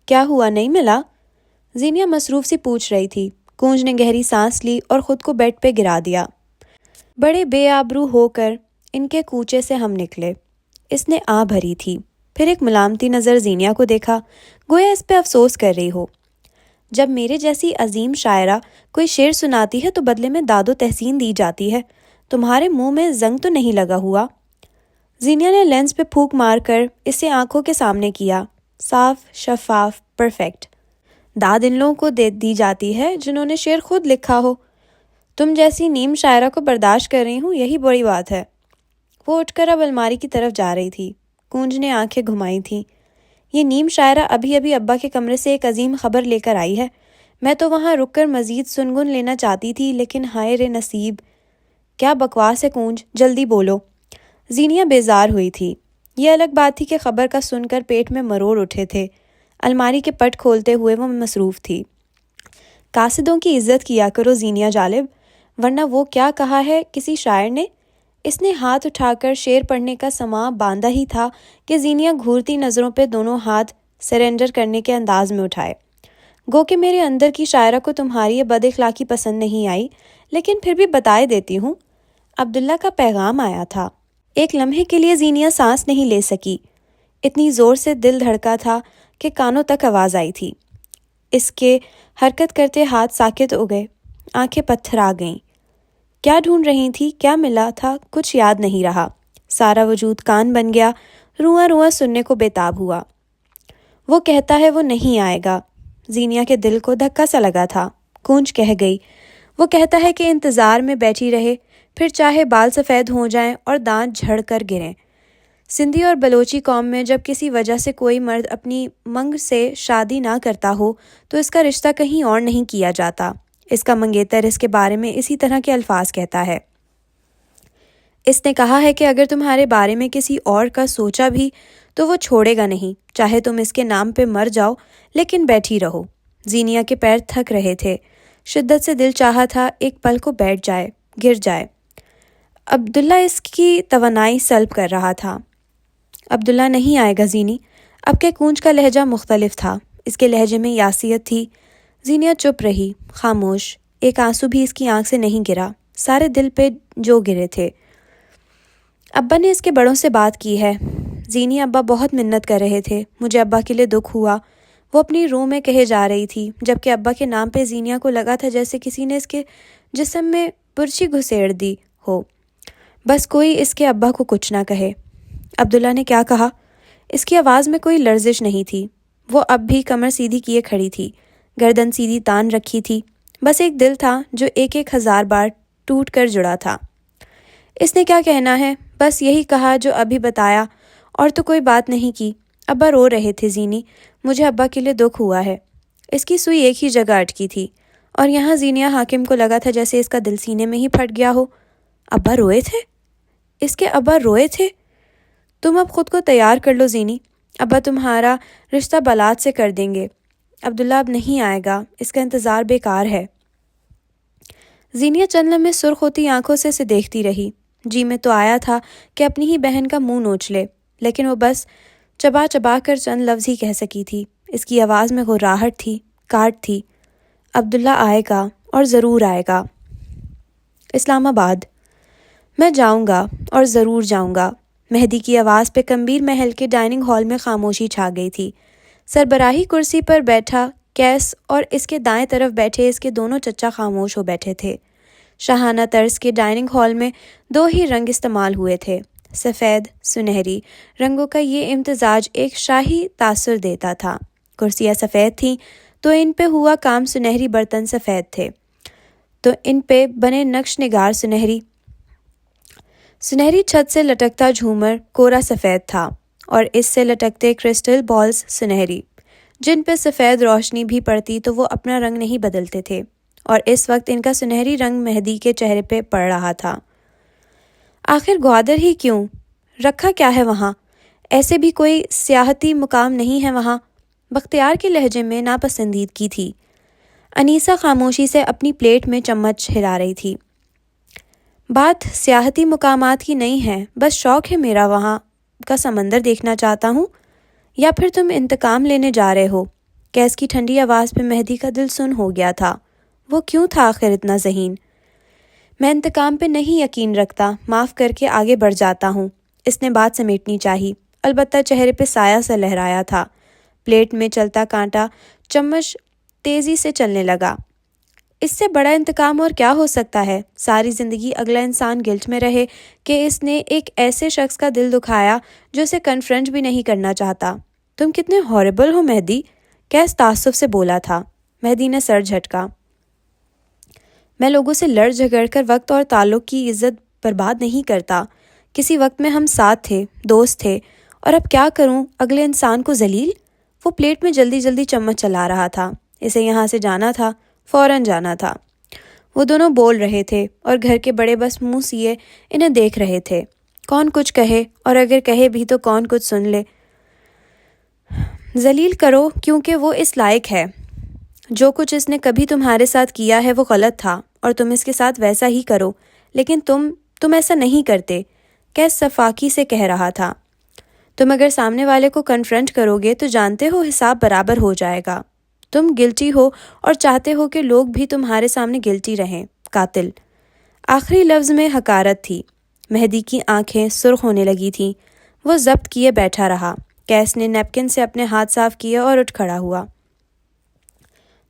کیا ہوا، نہیں ملا؟ زینیہ مصروف سی پوچھ رہی تھی۔ کونج نے گہری سانس لی اور خود کو بیڈ پہ گرا دیا۔ بڑے بے آبرو ہو کر ان کے کوچے سے ہم نکلے۔ اس نے آہ بھری تھی، پھر ایک ملامتی نظر زینیہ کو دیکھا، گویا اس پہ افسوس کر رہی ہو۔ جب میرے جیسی عظیم شاعرہ کوئی شعر سناتی ہے تو بدلے میں داد و تحسین دی جاتی ہے، تمہارے منہ میں زنگ تو نہیں لگا ہوا؟ زینیہ نے لینس پہ پھونک مار کر اسے آنکھوں کے سامنے کیا، صاف، شفاف، پرفیکٹ۔ داد ان لوگوں کو دی جاتی ہے جنہوں نے شعر خود لکھا ہو۔ تم جیسی نیم شاعرہ کو برداشت کر رہی ہوں، یہی بڑی بات ہے۔ وہ اٹھ کر اب الماری کی طرف جا رہی تھی۔ کونج نے آنکھیں گھمائی تھیں۔ یہ نیم شاعرہ ابھی ابا کے کمرے سے ایک عظیم خبر لے کر آئی ہے۔ میں تو وہاں رک کر مزید سنگن لینا چاہتی تھی، لیکن ہائے رے نصیب۔ کیا بکواس ہے کونج، جلدی بولو۔ زینیہ بیزار ہوئی تھی۔ یہ الگ بات تھی کہ خبر کا سن کر پیٹ میں مروڑ اٹھے تھے۔ الماری کے پٹ کھولتے ہوئے وہ مصروف تھی۔ قاصدوں کی عزت کیا کرو زینیہ جالب، ورنہ وہ کیا کہا ہے کسی شاعر نے؟ اس نے ہاتھ اٹھا کر شعر پڑھنے کا سماع باندھا ہی تھا کہ زینیہ گھورتی نظروں پہ دونوں ہاتھ سرنڈر کرنے کے انداز میں اٹھائے۔ گو کہ میرے اندر کی شاعرہ کو تمہاری یہ بد اخلاقی پسند نہیں آئی، لیکن پھر بھی بتائے دیتی ہوں۔ عبداللہ کا پیغام آیا تھا۔ ایک لمحے کے لیے زینیہ سانس نہیں لے سکی، اتنی زور سے دل دھڑکا تھا کہ کانوں تک آواز آئی تھی۔ اس کے حرکت کرتے ہاتھ ساکت ہو گئے، آنکھیں پتھر آ گئیں۔ کیا ڈھونڈ رہی تھی، کیا ملا تھا، کچھ یاد نہیں رہا۔ سارا وجود کان بن گیا، رواں رواں سننے کو بےتاب ہوا۔ وہ کہتا ہے وہ نہیں آئے گا۔ زینیہ کے دل کو دھکا سا لگا تھا۔ کونج کہہ گئی، وہ کہتا ہے کہ انتظار میں بیٹھی رہے، پھر چاہے بال سفید ہو جائیں اور دانت جھڑ کر گریں۔ سندھی اور بلوچی قوم میں جب کسی وجہ سے کوئی مرد اپنی منگ سے شادی نہ کرتا ہو تو اس کا رشتہ کہیں اور نہیں کیا جاتا۔ اس کا منگیتر اس کے بارے میں اسی طرح کے الفاظ کہتا ہے۔ اس نے کہا ہے کہ اگر تمہارے بارے میں کسی اور کا سوچا بھی تو وہ چھوڑے گا نہیں، چاہے تم اس کے نام پہ مر جاؤ، لیکن بیٹھی رہو۔ زینیہ کے پیر تھک رہے تھے، شدت سے دل چاہا تھا ایک پل کو بیٹھ جائے، گر جائے۔ عبداللہ اس کی توانائی سلب کر رہا تھا۔ عبداللہ نہیں آئے گا زینی۔ اب کے کونج کا لہجہ مختلف تھا، اس کے لہجے میں یاسیت تھی۔ زینیہ چپ رہی، خاموش، ایک آنسو بھی اس کی آنکھ سے نہیں گرا، سارے دل پہ جو گرے تھے۔ ابا نے اس کے بڑوں سے بات کی ہے۔ زینی ابا بہت منت کر رہے تھے، مجھے ابا کے لیے دکھ ہوا، وہ اپنی روح میں کہے جا رہی تھی، جبکہ ابا کے نام پہ زینیا کو لگا تھا جیسے کسی نے اس کے جسم میں برچی گھسیڑ دی ہو۔ بس کوئی اس کے ابا کو کچھ نہ کہے۔ عبداللہ نے کیا کہا؟ اس کی آواز میں کوئی لرزش نہیں تھی۔ وہ اب بھی کمر سیدھی کیے کھڑی تھی، گردن سیدھی تان رکھی تھی۔ بس ایک دل تھا جو 1,000 بار ٹوٹ کر جڑا تھا۔ اس نے کیا کہنا ہے؟ بس یہی کہا جو ابھی بتایا، اور تو کوئی بات نہیں کی۔ ابا رو رہے تھے زینی، مجھے ابا کے لیے دکھ ہوا ہے۔ اس کی سوئی ایک ہی جگہ اٹکی تھی، اور یہاں زینیا حاکم کو لگا تھا جیسے اس کا دل سینے میں ہی پھٹ گیا ہو۔ ابا روئے تھے؟ اس کے ابا روئے تھے؟ تم اب خود کو تیار کر لو زینی، ابا تمہارا رشتہ بلاد سے کر دیں گے۔ عبداللہ اب نہیں آئے گا، اس کا انتظار بیکار ہے۔ زینیا چند لمحے سرخ ہوتی آنکھوں سے اسے دیکھتی رہی۔ جی میں تو آیا تھا کہ اپنی ہی بہن کا منہ نوچ لے، لیکن وہ بس چبا چبا کر چند لفظ ہی کہہ سکی تھی۔ اس کی آواز میں غراہٹ تھی، کاٹ تھی۔ عبداللہ آئے گا، اور ضرور آئے گا۔ اسلام آباد۔ میں جاؤں گا، اور ضرور جاؤں گا۔ مہدی کی آواز پہ کمبیر محل کے ڈائننگ ہال میں خاموشی چھا گئی تھی۔ سربراہی کرسی پر بیٹھا کیس اور اس کے دائیں طرف بیٹھے اس کے دونوں چچا خاموش ہو بیٹھے تھے۔ شاہانہ طرز کے ڈائننگ ہال میں 2 ہی رنگ استعمال ہوئے تھے، سفید سنہری رنگوں کا یہ امتزاج ایک شاہی تاثر دیتا تھا۔ کرسیاں سفید تھیں تو ان پہ ہوا کام سنہری، برتن سفید تھے تو ان پہ بنے نقش نگار سنہری چھت سے لٹکتا جھومر کورا سفید تھا، اور اس سے لٹکتے کرسٹل بالز سنہری، جن پہ سفید روشنی بھی پڑتی تو وہ اپنا رنگ نہیں بدلتے تھے، اور اس وقت ان کا سنہری رنگ مہدی کے چہرے پہ پڑ رہا تھا۔ آخر گوادر ہی کیوں؟ رکھا کیا ہے وہاں؟ ایسے بھی کوئی سیاحتی مقام نہیں ہے وہاں؟ بختیار کے لہجے میں ناپسندیدگی تھی۔ انیسہ خاموشی سے اپنی پلیٹ میں چمچ ہلا رہی تھی۔ بات سیاحتی مقامات کی نہیں ہے، بس شوق ہے میرا، وہاں کا سمندر دیکھنا چاہتا ہوں۔ یا پھر تم انتقام لینے جا رہے ہو؟ کیس کی ٹھنڈی آواز پہ مہدی کا دل سن ہو گیا تھا۔ وہ کیوں تھا آخر اتنا ذہین؟ میں انتقام پہ نہیں یقین رکھتا، معاف کر کے آگے بڑھ جاتا ہوں۔ اس نے بات سمیٹنی چاہی، البتہ چہرے پہ سایہ سا لہرایا تھا۔ پلیٹ میں چلتا کانٹا چمچ تیزی سے چلنے لگا۔ اس سے بڑا انتقام اور کیا ہو سکتا ہے؟ ساری زندگی اگلا انسان گلٹ میں رہے کہ اس نے ایک ایسے شخص کا دل دکھایا جو اسے کنفرنٹ بھی نہیں کرنا چاہتا۔ تم کتنے ہاربل ہو مہدی، کیس تعصب سے بولا تھا۔ مہدی نے سر جھٹکا۔ میں لوگوں سے لڑ جھگڑ کر وقت اور تعلق کی عزت برباد نہیں کرتا۔ کسی وقت میں ہم ساتھ تھے، دوست تھے، اور اب کیا کروں اگلے انسان کو ذلیل؟ وہ پلیٹ میں جلدی جلدی چمچ چلا رہا تھا۔ اسے یہاں سے جانا تھا، فوراً جانا تھا۔ وہ دونوں بول رہے تھے اور گھر کے بڑے بس منہ سیے انہیں دیکھ رہے تھے۔ کون کچھ کہے، اور اگر کہے بھی تو کون کچھ سن لے۔ ذلیل کرو کیونکہ وہ اس لائق ہے۔ جو کچھ اس نے کبھی تمہارے ساتھ کیا ہے وہ غلط تھا، اور تم اس کے ساتھ ویسا ہی کرو، لیکن تم ایسا نہیں کرتے، کیس صفاقی سے کہہ رہا تھا۔ تم اگر سامنے والے کو کنفرنٹ کرو گے تو جانتے ہو حساب برابر ہو جائے گا۔ تم گلٹی ہو اور چاہتے ہو کہ لوگ بھی تمہارے سامنے گلٹی رہیں۔ قاتل۔ آخری لفظ میں حقارت تھی۔ مہدی کی آنکھیں سرخ ہونے لگی تھیں۔ وہ ضبط کیے بیٹھا رہا۔ کیس نے نیپکن سے اپنے ہاتھ صاف کیے اور اٹھ کھڑا ہوا۔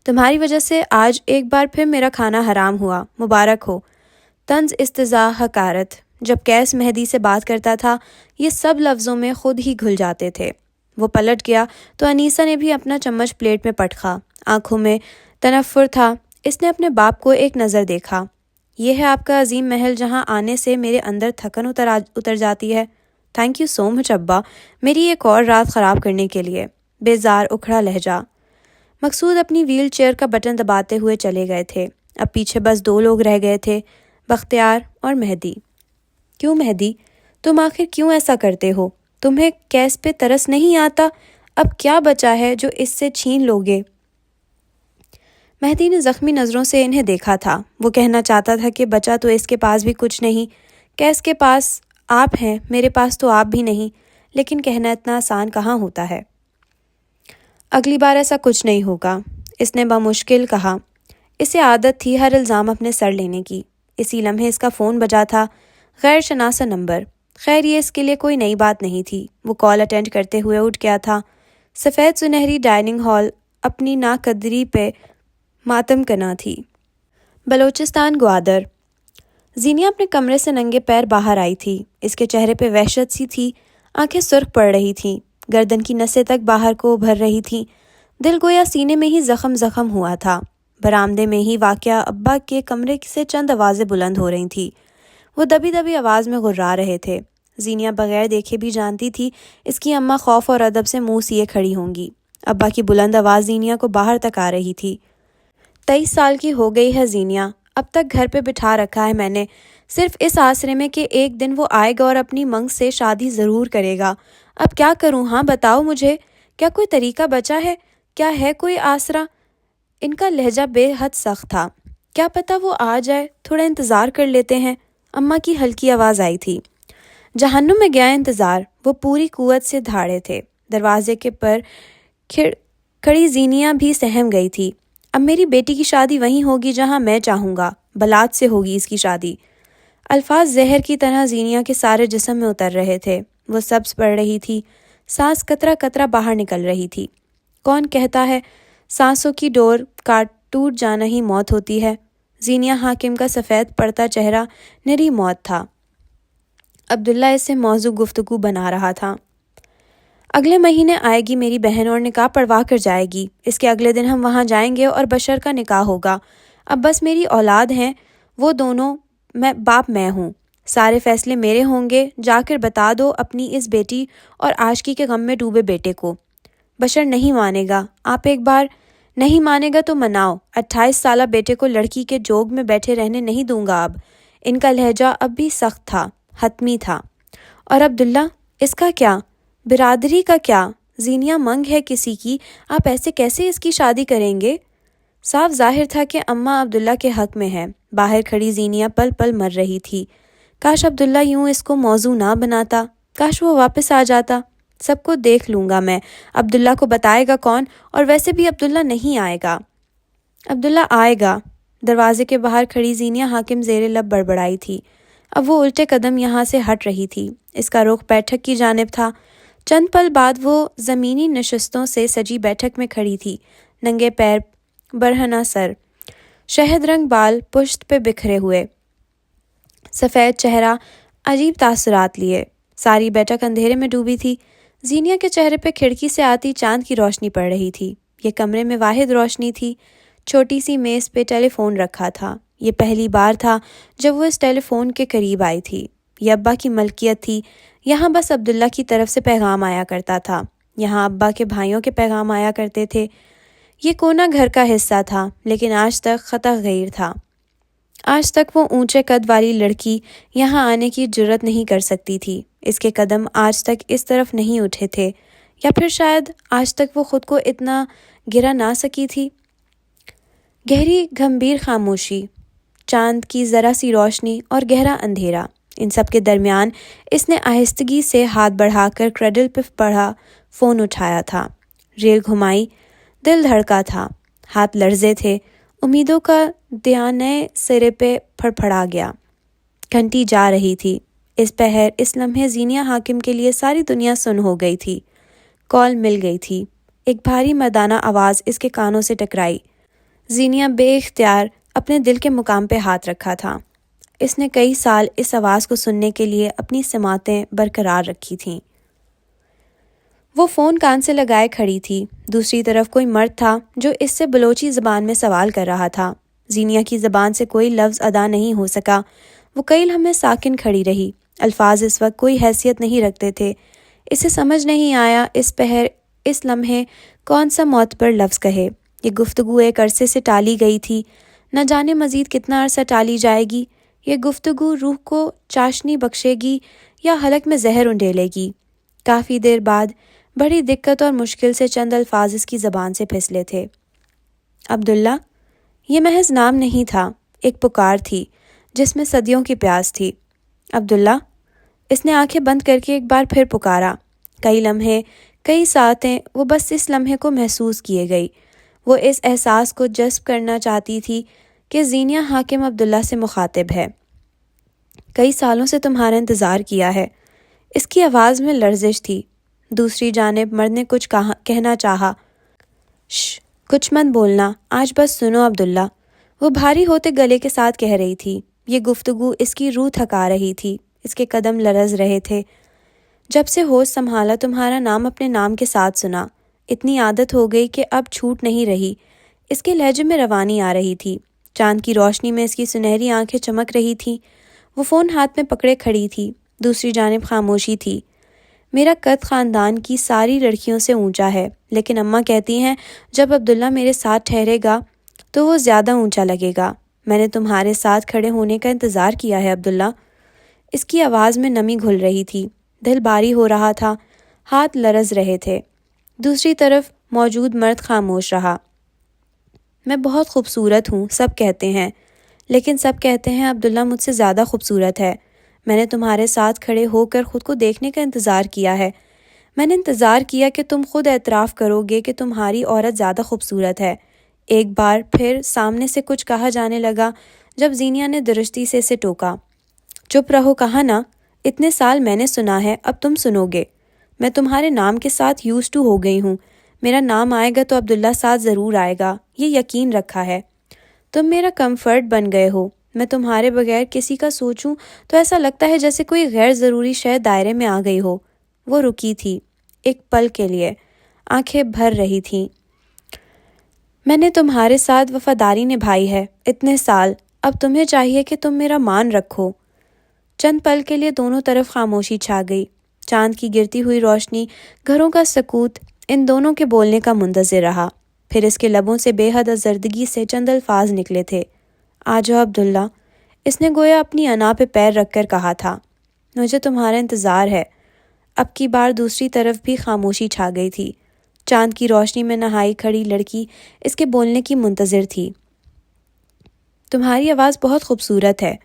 تمہاری وجہ سے آج ایک بار پھر میرا کھانا حرام ہوا، مبارک ہو۔ طنز، استہزاء، حقارت۔ جب کیس مہدی سے بات کرتا تھا یہ سب لفظوں میں خود ہی گھل جاتے تھے۔ وہ پلٹ گیا تو انیسہ نے بھی اپنا چمچ پلیٹ میں پٹخا۔ آنکھوں میں تنفر تھا۔ اس نے اپنے باپ کو ایک نظر دیکھا۔ یہ ہے آپ کا عظیم محل جہاں آنے سے میرے اندر تھکن اتر جاتی ہے۔ تھینک یو سو مچ ابا، میری ایک اور رات خراب کرنے کے لیے۔ بیزار اکھڑا لہجہ۔ مقصود اپنی ویل چیئر کا بٹن دباتے ہوئے چلے گئے تھے۔ اب پیچھے بس 2 لوگ رہ گئے تھے، بختیار اور مہدی۔ کیوں مہدی؟ تم آخر کیوں ایسا کرتے ہو؟ تمہیں کیس پہ ترس نہیں آتا؟ اب کیا بچا ہے جو اس سے چھین لوگے؟ مہدی نے زخمی نظروں سے انہیں دیکھا تھا۔ وہ کہنا چاہتا تھا کہ بچا تو اس کے پاس بھی کچھ نہیں، کیس کے پاس آپ ہیں، میرے پاس تو آپ بھی نہیں، لیکن کہنا اتنا آسان کہاں ہوتا ہے۔ اگلی بار ایسا کچھ نہیں ہوگا، اس نے بمشکل کہا۔ اسے عادت تھی ہر الزام اپنے سر لینے کی۔ اسی لمحے اس کا فون بجا تھا، غیر شناسا نمبر۔ خیر یہ اس کے لیے کوئی نئی بات نہیں تھی۔ وہ کال اٹینڈ کرتے ہوئے اٹھ گیا تھا۔ سفید سنہری ڈائننگ ہال اپنی ناقدری پہ ماتم کنا تھی۔ بلوچستان گوادر۔ زینیا اپنے کمرے سے ننگے پیر باہر آئی تھی۔ اس کے چہرے پہ وحشت سی تھی، آنکھیں سرخ پڑ رہی تھیں، گردن کی نسیں تک باہر کو ابھر رہی تھیں، دل گویا سینے میں ہی زخم ہوا تھا۔ برآمدے میں ہی واقع ابا کے کمرے سے چند آوازیں بلند ہو رہی تھیں۔ وہ دبی دبی آواز میں غرا رہے تھے۔ زینیا بغیر دیکھے بھی جانتی تھی اس کی اماں خوف اور ادب سے منہ سیے کھڑی ہوں گی۔ ابا کی بلند آواز زینیا کو باہر تک آ رہی تھی۔ 23 سال کی ہو گئی ہے زینیا، اب تک گھر پہ بٹھا رکھا ہے میں نے، صرف اس آسرے میں کہ ایک دن وہ آئے گا اور اپنی منگ سے شادی ضرور کرے گا۔ اب کیا کروں؟ ہاں بتاؤ مجھے، کیا کوئی طریقہ بچا ہے؟ کیا ہے کوئی آسرا؟ ان کا لہجہ بے حد سخت تھا۔ کیا پتہ وہ آ جائے، تھوڑا انتظار کر لیتے ہیں، اماں کی ہلکی آواز آئی تھی۔ جہنم میں گیا انتظار، وہ پوری قوت سے دھاڑے تھے۔ دروازے کے پر کھڑی زینیا بھی سہم گئی تھی۔ اب میری بیٹی کی شادی وہیں ہوگی جہاں میں چاہوں گا، بلاد سے ہوگی اس کی شادی۔ الفاظ زہر کی طرح زینیا کے سارے جسم میں اتر رہے تھے۔ وہ سبز پڑ رہی تھی، سانس قطرہ قطرہ باہر نکل رہی تھی۔ کون کہتا ہے سانسوں کی ڈور ٹوٹ جانا ہی موت ہوتی ہے؟ زینیا حاکم کا سفید پڑتا چہرہ نری موت تھا۔ عبداللہ اس سے موضوع گفتگو بنا رہا تھا۔ اگلے مہینے آئے گی میری بہن اور نکاح پڑھوا کر جائے گی۔ اس کے اگلے دن ہم وہاں جائیں گے اور بشر کا نکاح ہوگا۔ اب بس میری اولاد ہیں وہ دونوں، باپ میں ہوں، سارے فیصلے میرے ہوں گے۔ جا کر بتا دو اپنی اس بیٹی اور عاشقی کے غم میں ڈوبے بیٹے کو۔ بشر نہیں مانے گا، آپ ایک بار نہیں مانے گا تو مناؤ۔ 28 سالہ بیٹے کو لڑکی کے جوگ میں بیٹھے رہنے نہیں دوں گا اب۔ ان کا لہجہ اب بھی سخت تھا، حتمی تھا۔ اور عبداللہ، اس کا کیا؟ برادری کا کیا؟ زینیا منگ ہے کسی کی، آپ ایسے کیسے اس کی شادی کریں گے؟ صاف ظاہر تھا کہ اماں عبداللہ کے حق میں ہے۔ باہر کھڑی زینیا پل پل مر رہی تھی۔ کاش عبداللہ یوں اس کو موضوع نہ بناتا، کاش وہ واپس آ جاتا۔ سب کو دیکھ لوں گا میں، عبداللہ کو بتائے گا کون؟ اور ویسے بھی عبداللہ نہیں آئے گا۔ عبداللہ آئے گا۔ دروازے کے باہر کھڑی زینیا حاکم زیر لب بڑبڑائی تھی۔ اب وہ الٹے قدم یہاں سے ہٹ رہی تھی۔ اس کا رخ بیٹھک کی جانب تھا۔ چند پل بعد وہ زمینی نشستوں سے سجی بیٹھک میں کھڑی تھی، ننگے پیر، برہنہ سر، شہد رنگ بال پشت پہ بکھرے ہوئے، سفید چہرہ عجیب تاثرات لیے۔ ساری بیٹھک اندھیرے میں ڈوبی تھی۔ زینیا کے چہرے پہ کھڑکی سے آتی چاند کی روشنی پڑ رہی تھی۔ یہ کمرے میں واحد روشنی تھی۔ چھوٹی سی میز پہ ٹیلی فون رکھا تھا۔ یہ پہلی بار تھا جب وہ اس ٹیلی فون کے قریب آئی تھی۔ یہ ابا کی ملکیت تھی۔ یہاں بس عبداللہ کی طرف سے پیغام آیا کرتا تھا، یہاں ابا کے بھائیوں کے پیغام آیا کرتے تھے۔ یہ کونا گھر کا حصہ تھا، لیکن آج تک خطا غیر تھا۔ آج تک وہ اونچے قد والی لڑکی یہاں آنے کی جرت نہیں کر سکتی تھی۔ اس کے قدم آج تک اس طرف نہیں اٹھے تھے، یا پھر شاید آج تک وہ خود کو اتنا گرا نہ سکی تھی۔ گہری گھمبیر خاموشی، چاند کی ذرا سی روشنی اور گہرا اندھیرا، ان سب کے درمیان اس نے آہستگی سے ہاتھ بڑھا کر کریڈل پہ پڑھا فون اٹھایا تھا۔ ریل گھمائی، دل دھڑکا تھا، ہاتھ لرزے تھے، امیدوں کا دھیان نئے سرے پہ پھڑپڑا گیا۔ گھنٹی جا رہی تھی۔ اس پہر، اس لمحے زینیا حاکم کے لیے ساری دنیا سن ہو گئی تھی۔ کال مل گئی تھی۔ ایک بھاری مردانہ آواز اس کے کانوں سے ٹکرائی۔ زینیا بے اختیار اپنے دل کے مقام پہ ہاتھ رکھا تھا۔ اس نے کئی سال اس آواز کو سننے کے لیے اپنی سماعتیں برقرار رکھی تھیں۔ وہ فون کان سے لگائے کھڑی تھی۔ دوسری طرف کوئی مرد تھا جو اس سے بلوچی زبان میں سوال کر رہا تھا۔ زینیا کی زبان سے کوئی لفظ ادا نہیں ہو سکا۔ وہ کئی لمحے ساکن کھڑی رہی۔ الفاظ اس وقت کوئی حیثیت نہیں رکھتے تھے۔ اسے سمجھ نہیں آیا اس پہر، اس لمحے کون سا معتبر لفظ کہے۔ یہ گفتگو ایک عرصے سے ٹالی گئی تھی، نہ جانے مزید کتنا عرصہ ٹالی جائے گی۔ یہ گفتگو روح کو چاشنی بخشے گی یا حلق میں زہر انڈیلے گی۔ کافی دیر بعد بڑی دقت اور مشکل سے چند الفاظ اس کی زبان سے پھسلے تھے۔ عبداللہ۔ یہ محض نام نہیں تھا، ایک پکار تھی جس میں صدیوں کی پیاس تھی۔ عبداللہ۔ اس نے آنکھیں بند کر کے ایک بار پھر پکارا۔ کئی لمحے، کئی ساعتیں وہ بس اس لمحے کو محسوس کیے گئی۔ وہ اس احساس کو جذب کرنا چاہتی تھی کہ زینیا حاکم عبداللہ سے مخاطب ہے۔ کئی سالوں سے تمہارا انتظار کیا ہے۔ اس کی آواز میں لرزش تھی، دوسری جانب مرد نے کچھ کہنا چاہا۔ کچھ مت بولنا، آج بس سنو عبداللہ، وہ بھاری ہوتے گلے کے ساتھ کہہ رہی تھی۔ یہ گفتگو اس کی روح تھکا رہی تھی، اس کے قدم لرز رہے تھے۔ جب سے ہوش سنبھالا تمہارا نام اپنے نام کے ساتھ سنا، اتنی عادت ہو گئی کہ اب چھوٹ نہیں رہی۔ اس کے لہجے میں روانی آ رہی تھی، چاند کی روشنی میں اس کی سنہری آنکھیں چمک رہی تھیں۔ وہ فون ہاتھ میں پکڑے کھڑی تھی، دوسری جانب خاموشی تھی۔ میرا قد خاندان کی ساری لڑکیوں سے اونچا ہے، لیکن اماں کہتی ہیں جب عبداللہ میرے ساتھ ٹھہرے گا تو وہ زیادہ اونچا لگے گا۔ میں نے تمہارے ساتھ کھڑے ہونے کا انتظار کیا ہے عبداللہ۔ اس کی آواز میں نمی گھل رہی تھی، دل باری ہو رہا تھا، ہاتھ لرز رہے تھے۔ دوسری طرف موجود مرد خاموش رہا۔ میں بہت خوبصورت ہوں، سب کہتے ہیں، لیکن سب کہتے ہیں عبداللہ مجھ سے زیادہ خوبصورت ہے۔ میں نے تمہارے ساتھ کھڑے ہو کر خود کو دیکھنے کا انتظار کیا ہے۔ میں نے انتظار کیا کہ تم خود اعتراف کرو گے کہ تمہاری عورت زیادہ خوبصورت ہے۔ ایک بار پھر سامنے سے کچھ کہا جانے لگا جب زینیا نے درستی سے اسے ٹوکا۔ چپ رہو، کہا نا، اتنے سال میں نے سنا ہے، اب تم سنو گے۔ میں تمہارے نام کے ساتھ یوزڈ ٹو ہو گئی ہوں۔ میرا نام آئے گا تو عبداللہ ساتھ ضرور آئے گا، یہ یقین رکھا ہے۔ تم میرا کمفرٹ بن گئے ہو۔ میں تمہارے بغیر کسی کا سوچوں تو ایسا لگتا ہے جیسے کوئی غیر ضروری شے دائرے میں آ گئی ہو۔ وہ رکی تھی ایک پل کے لیے، آنکھیں بھر رہی تھیں۔ میں نے تمہارے ساتھ وفاداری نبھائی ہے اتنے سال، اب تمہیں چاہیے کہ تم میرا مان رکھو۔ چند پل کے لیے دونوں طرف خاموشی چھا گئی۔ چاند کی گرتی ہوئی روشنی، گھروں کا سکوت ان دونوں کے بولنے کا منتظر رہا۔ پھر اس کے لبوں سے بے حد آزردگی سے چند الفاظ نکلے تھے۔ آ جاؤ عبداللہ، اس نے گویا اپنی انا پہ پیر رکھ کر کہا تھا۔ مجھے تمہارا انتظار ہے۔ اب کی بار دوسری طرف بھی خاموشی چھا گئی تھی۔ چاند کی روشنی میں نہائی کھڑی لڑکی اس کے بولنے کی منتظر تھی۔ تمہاری آواز بہت خوبصورت ہے،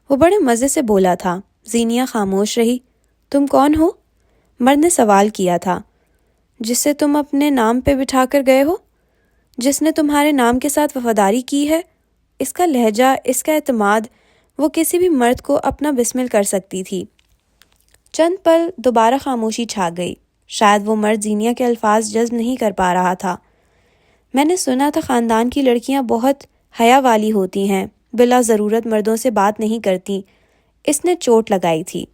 وہ بڑے مزے سے بولا تھا۔ زینیا خاموش رہی۔ تم کون ہو؟ مرد نے سوال کیا تھا۔ جسے تم اپنے نام پہ بٹھا کر گئے ہو، جس نے تمہارے نام کے ساتھ وفاداری کی ہے۔ اس کا لہجہ، اس کا اعتماد، وہ کسی بھی مرد کو اپنا بسمل کر سکتی تھی۔ چند پل دوبارہ خاموشی چھا گئی۔ شاید وہ مرد زینیا کے الفاظ جذب نہیں کر پا رہا تھا۔ میں نے سنا تھا خاندان کی لڑکیاں بہت حیا والی ہوتی ہیں، بلا ضرورت مردوں سے بات نہیں کرتی۔ اس نے چوٹ لگائی تھی۔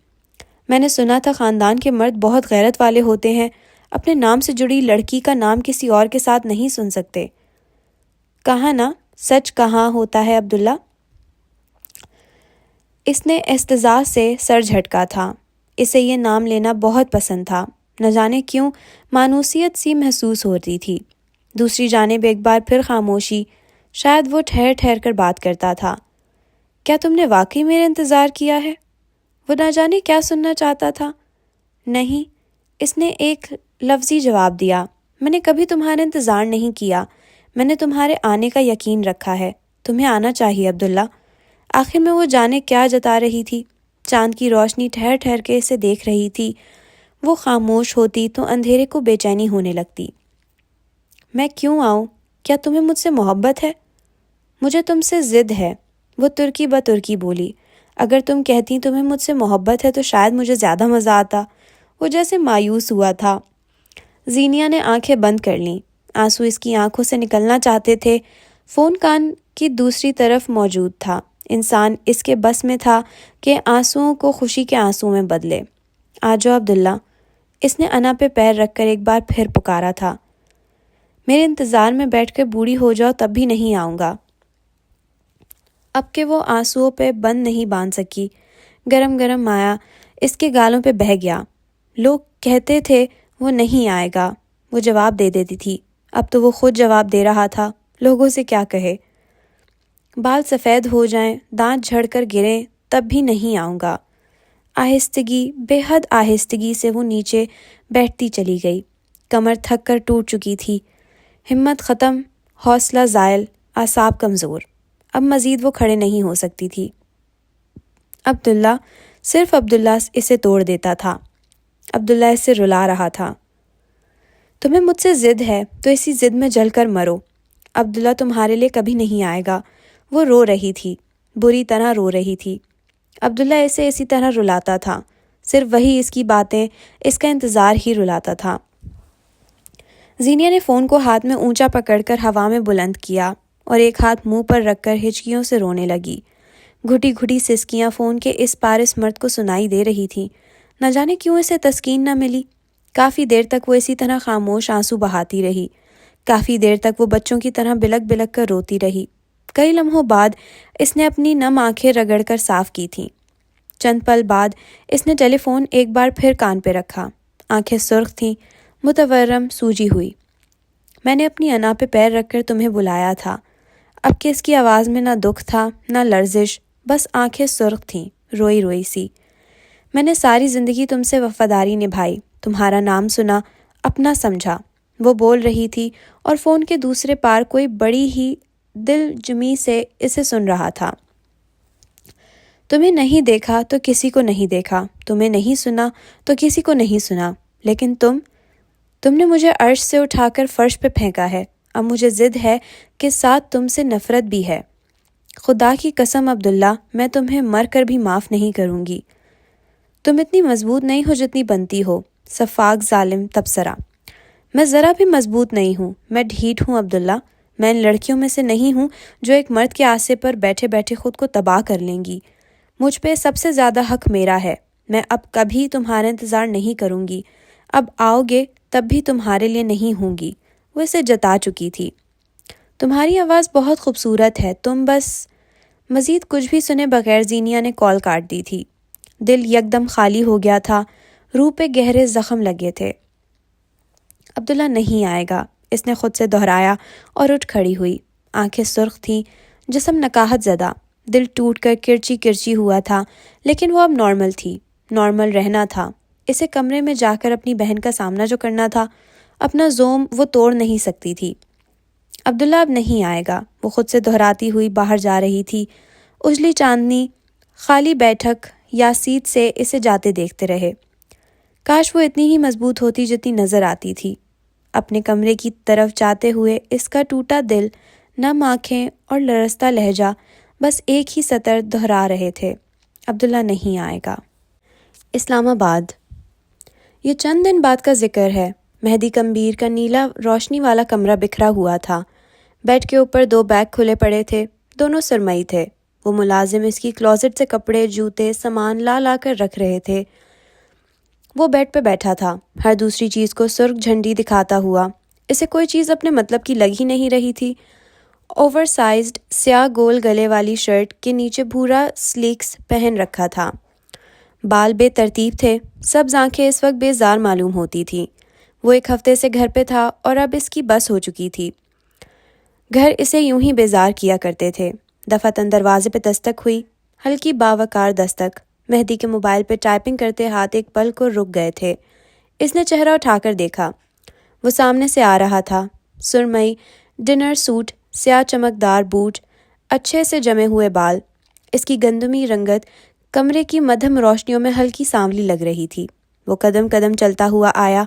میں نے سنا تھا خاندان کے مرد بہت غیرت والے ہوتے ہیں، اپنے نام سے جڑی لڑکی کا نام کسی اور کے ساتھ نہیں سن سکتے۔ کہا نا، سچ کہاں ہوتا ہے عبداللہ؟ اس نے استضاء سے سر جھٹکا تھا۔ اسے یہ نام لینا بہت پسند تھا، نہ جانے کیوں مانوسیت سی محسوس ہوتی تھی۔ دوسری جانب ایک بار پھر خاموشی، شاید وہ ٹھہر ٹھہر کر بات کرتا تھا۔ کیا تم نے واقعی میرا انتظار کیا ہے؟ وہ نہ جانے کیا سننا چاہتا تھا۔ نہیں، اس نے ایک لفظی جواب دیا۔ میں نے کبھی تمہارا انتظار نہیں کیا، میں نے تمہارے آنے کا یقین رکھا ہے۔ تمہیں آنا چاہیے عبداللہ۔ آخر میں وہ جانے کیا جتا رہی تھی۔ چاند کی روشنی ٹھہر ٹھہر کے اسے دیکھ رہی تھی۔ وہ خاموش ہوتی تو اندھیرے کو بے چینی ہونے لگتی۔ میں کیوں آؤں؟ کیا تمہیں مجھ سے محبت ہے؟ مجھے تم سے ضد ہے، وہ ترکی بترکی بولی۔ اگر تم کہتی تمہیں مجھ سے محبت ہے تو شاید مجھے زیادہ مزہ آتا۔ وہ جیسے مایوس ہوا تھا۔ زینیا نے آنکھیں بند کر لیں، آنسو اس کی آنکھوں سے نکلنا چاہتے تھے۔ فون کان کی دوسری طرف موجود تھا۔ انسان اس کے بس میں تھا کہ آنسوؤں کو خوشی کے آنسوؤں میں بدلے۔ آ جاؤ عبداللہ، اس نے انا پہ پیر رکھ کر ایک بار پھر پکارا تھا۔ میرے انتظار میں بیٹھ کر بوڑھی ہو جاؤ تب بھی نہیں آؤں گا۔ اب کہ وہ آنسوؤں پہ بند نہیں باندھ سکی، گرم گرم مایا اس کے گالوں پہ بہہ گیا۔ لوگ کہتے تھے وہ نہیں آئے گا، وہ جواب دے دیتی تھی۔ اب تو وہ خود جواب دے رہا تھا، لوگوں سے کیا کہے۔ بال سفید ہو جائیں، دانت جھڑ کر گریں، تب بھی نہیں آؤں گا۔ آہستگی، بے حد آہستگی سے وہ نیچے بیٹھتی چلی گئی۔ کمر تھک کر ٹوٹ چکی تھی، ہمت ختم، حوصلہ زائل، اعصاب کمزور۔ اب مزید وہ کھڑے نہیں ہو سکتی تھی۔ عبداللہ، صرف عبداللہ اسے توڑ دیتا تھا۔ عبداللہ اسے رلا رہا تھا۔ تمہیں مجھ سے ضد ہے تو اسی ضد میں جل کر مرو۔ عبداللہ تمہارے لیے کبھی نہیں آئے گا۔ وہ رو رہی تھی، بری طرح رو رہی تھی۔ عبداللہ اسے اسی طرح رلاتا تھا، صرف وہی اس کی باتیں، اس کا انتظار ہی رلاتا تھا۔ زینیا نے فون کو ہاتھ میں اونچا پکڑ کر ہوا میں بلند کیا اور ایک ہاتھ منہ پر رکھ کر ہچکیوں سے رونے لگی۔ گھٹی گھٹی سسکیاں فون کے اس پار اس مرد کو سنائی دے رہی تھیں۔ نہ جانے کیوں اسے تسکین نہ ملی۔ کافی دیر تک وہ اسی طرح خاموش آنسو بہاتی رہی۔ کافی دیر تک وہ بچوں کی طرح بلک بلک کر روتی رہی۔ کئی لمحوں بعد اس نے اپنی نم آنکھیں رگڑ کر صاف کی تھیں۔ چند پل بعد اس نے ٹیلی فون ایک بار پھر کان پہ رکھا۔ آنکھیں سرخ تھیں، متورم سوجی ہوئی۔ میں نے اپنی انا پہ پیر رکھ کر تمہیں بلایا تھا۔ اب کہ اس کی آواز میں نہ دکھ تھا نہ لرزش، بس آنکھیں سرخ تھیں، روئی روئی سی۔ میں نے ساری زندگی تم سے وفاداری نبھائی، تمہارا نام سنا، اپنا سمجھا۔ وہ بول رہی تھی اور فون کے دوسرے پار کوئی بڑی ہی دل جمی سے اسے سن رہا تھا۔ تمہیں نہیں دیکھا تو کسی کو نہیں دیکھا، تمہیں نہیں سنا تو کسی کو نہیں سنا، لیکن تم نے مجھے عرش سے اٹھا کر فرش پہ پھینکا ہے۔ اب مجھے ضد ہے کہ ساتھ تم سے نفرت بھی ہے۔ خدا کی قسم عبداللہ، میں تمہیں مر کر بھی معاف نہیں کروں گی۔ تم اتنی مضبوط نہیں ہو جتنی بنتی ہو، سفاک ظالم تبصرہ۔ میں ذرا بھی مضبوط نہیں ہوں، میں ڈھیٹ ہوں عبداللہ۔ میں ان لڑکیوں میں سے نہیں ہوں جو ایک مرد کے آسے پر بیٹھے بیٹھے خود کو تباہ کر لیں گی۔ مجھ پہ سب سے زیادہ حق میرا ہے۔ میں اب کبھی تمہارا انتظار نہیں کروں گی۔ اب آؤ گے تب بھی تمہارے لیے نہیں ہوں گی۔ وہ اسے جتا چکی تھی۔ تمہاری آواز بہت خوبصورت ہے، تم بس… مزید کچھ بھی سنے بغیر زینیا نے کال کاٹ دی تھی۔ دل یکدم خالی ہو گیا تھا، روح پہ گہرے زخم لگے تھے۔ عبداللہ نہیں آئے گا، اس نے خود سے دہرایا اور اٹھ کھڑی ہوئی۔ آنکھیں سرخ تھیں، جسم نکاہت زدہ، دل ٹوٹ کر کرچی کرچی ہوا تھا، لیکن وہ اب نارمل تھی، نارمل رہنا تھا۔ اسے کمرے میں جا کر اپنی بہن کا سامنا جو کرنا تھا، اپنا زوم وہ توڑ نہیں سکتی تھی۔ عبداللہ اب نہیں آئے گا، وہ خود سے دہراتی ہوئی باہر جا رہی تھی۔ اجلی چاندنی خالی بیٹھک یا سیٹ سے اسے جاتے دیکھتے رہے۔ کاش وہ اتنی ہی مضبوط ہوتی جتنی نظر آتی تھی۔ اپنے کمرے کی طرف جاتے ہوئے اس کا ٹوٹا دل، نم آنکھیں اور لرزتا لہجہ بس ایک ہی سطر دہرا رہے تھے، عبداللہ نہیں آئے گا۔ اسلام آباد۔ یہ چند دن بعد کا ذکر ہے۔ مہدی کمبیر کا نیلا روشنی والا کمرہ بکھرا ہوا تھا۔ بیڈ کے اوپر 2 بیگ کھلے پڑے تھے، دونوں سرمئی تھے۔ وہ ملازم اس کی کلوزٹ سے کپڑے، جوتے، سامان لا کر رکھ رہے تھے۔ وہ بیڈ پہ بیٹھا تھا، ہر دوسری چیز کو سرخ جھنڈی دکھاتا ہوا۔ اسے کوئی چیز اپنے مطلب کی لگ ہی نہیں رہی تھی۔ اوور سائزڈ سیاہ گول گلے والی شرٹ کے نیچے بھورا سلیکس پہن رکھا تھا۔ بال بے ترتیب تھے، سبز آنکھیں اس وقت بیزار معلوم ہوتی تھیں۔ وہ 1 ہفتے سے گھر پہ تھا اور اب اس کی بس ہو چکی تھی۔ گھر اسے یوں ہی بیزار کیا کرتے تھے۔ دفعتاً دروازے پہ دستک ہوئی، ہلکی باوقار دستک۔ مہدی کے موبائل پہ ٹائپنگ کرتے ہاتھ ایک پل کو رک گئے تھے۔ اس نے چہرہ اٹھا کر دیکھا۔ وہ سامنے سے آ رہا تھا، سرمئی ڈنر سوٹ، سیاہ چمکدار بوٹ، اچھے سے جمے ہوئے بال۔ اس کی گندمی رنگت کمرے کی مدھم روشنیوں میں ہلکی سانولی لگ رہی تھی۔ وہ قدم قدم چلتا ہوا آیا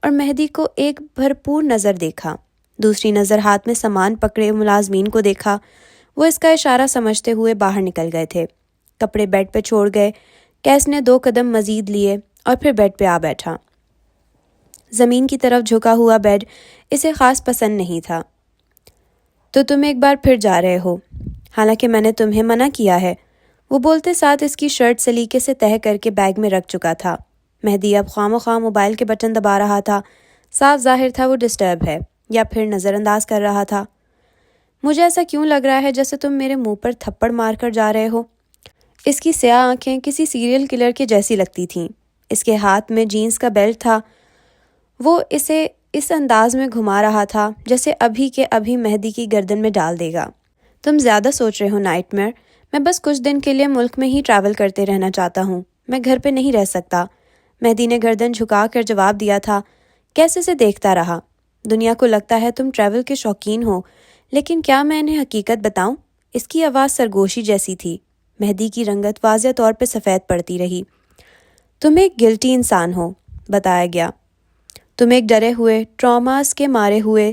اور مہدی کو ایک بھرپور نظر دیکھا۔ دوسری نظر ہاتھ میں سامان پکڑے ملازمین کو دیکھا۔ وہ اس کا اشارہ سمجھتے ہوئے باہر نکل گئے تھے۔ کپڑے بیڈ پہ چھوڑ گئے۔ کیس نے 2 قدم مزید لیے اور پھر بیڈ پہ آ بیٹھا۔ زمین کی طرف جھکا ہوا بیڈ اسے خاص پسند نہیں تھا۔ تو تم ایک بار پھر جا رہے ہو، حالانکہ میں نے تمہیں منع کیا ہے۔ وہ بولتے ساتھ اس کی شرٹ سلیقے سے تہہ کر کے بیگ میں رکھ چکا تھا۔ مہدی اب خواہ موبائل کے بٹن دبا رہا تھا۔ صاف ظاہر تھا وہ ڈسٹرب ہے یا پھر نظر انداز کر رہا تھا۔ مجھے ایسا کیوں لگ رہا ہے جیسے تم میرے منہ پر تھپڑ مار کر جا رہے ہو؟ اس کی سیاہ آنکھیں کسی سیریل کلر کے جیسی لگتی تھیں۔ اس کے ہاتھ میں جینس کا بیلٹ تھا۔ وہ اسے اس انداز میں گھما رہا تھا جیسے ابھی کے ابھی مہدی کی گردن میں ڈال دے گا۔ تم زیادہ سوچ رہے ہو نائٹ میئر، میں بس کچھ دن کے لیے ملک میں ہی ٹریول کرتے رہنا چاہتا ہوں، میں گھر پہ نہیں رہ سکتا۔ مہدی نے گردن جھکا کر جواب دیا تھا۔ کیسے سے دیکھتا رہا۔ دنیا کو لگتا ہے تم ٹریول کے شوقین ہو، لیکن کیا میں انہیں حقیقت بتاؤں؟ اس کی آواز سرگوشی جیسی تھی۔ مہدی کی رنگت واضح طور پہ سفید پڑتی رہی۔ تم ایک گلٹی انسان ہو، بتایا گیا۔ تم ایک ڈرے ہوئے، ٹراماز کے مارے ہوئے،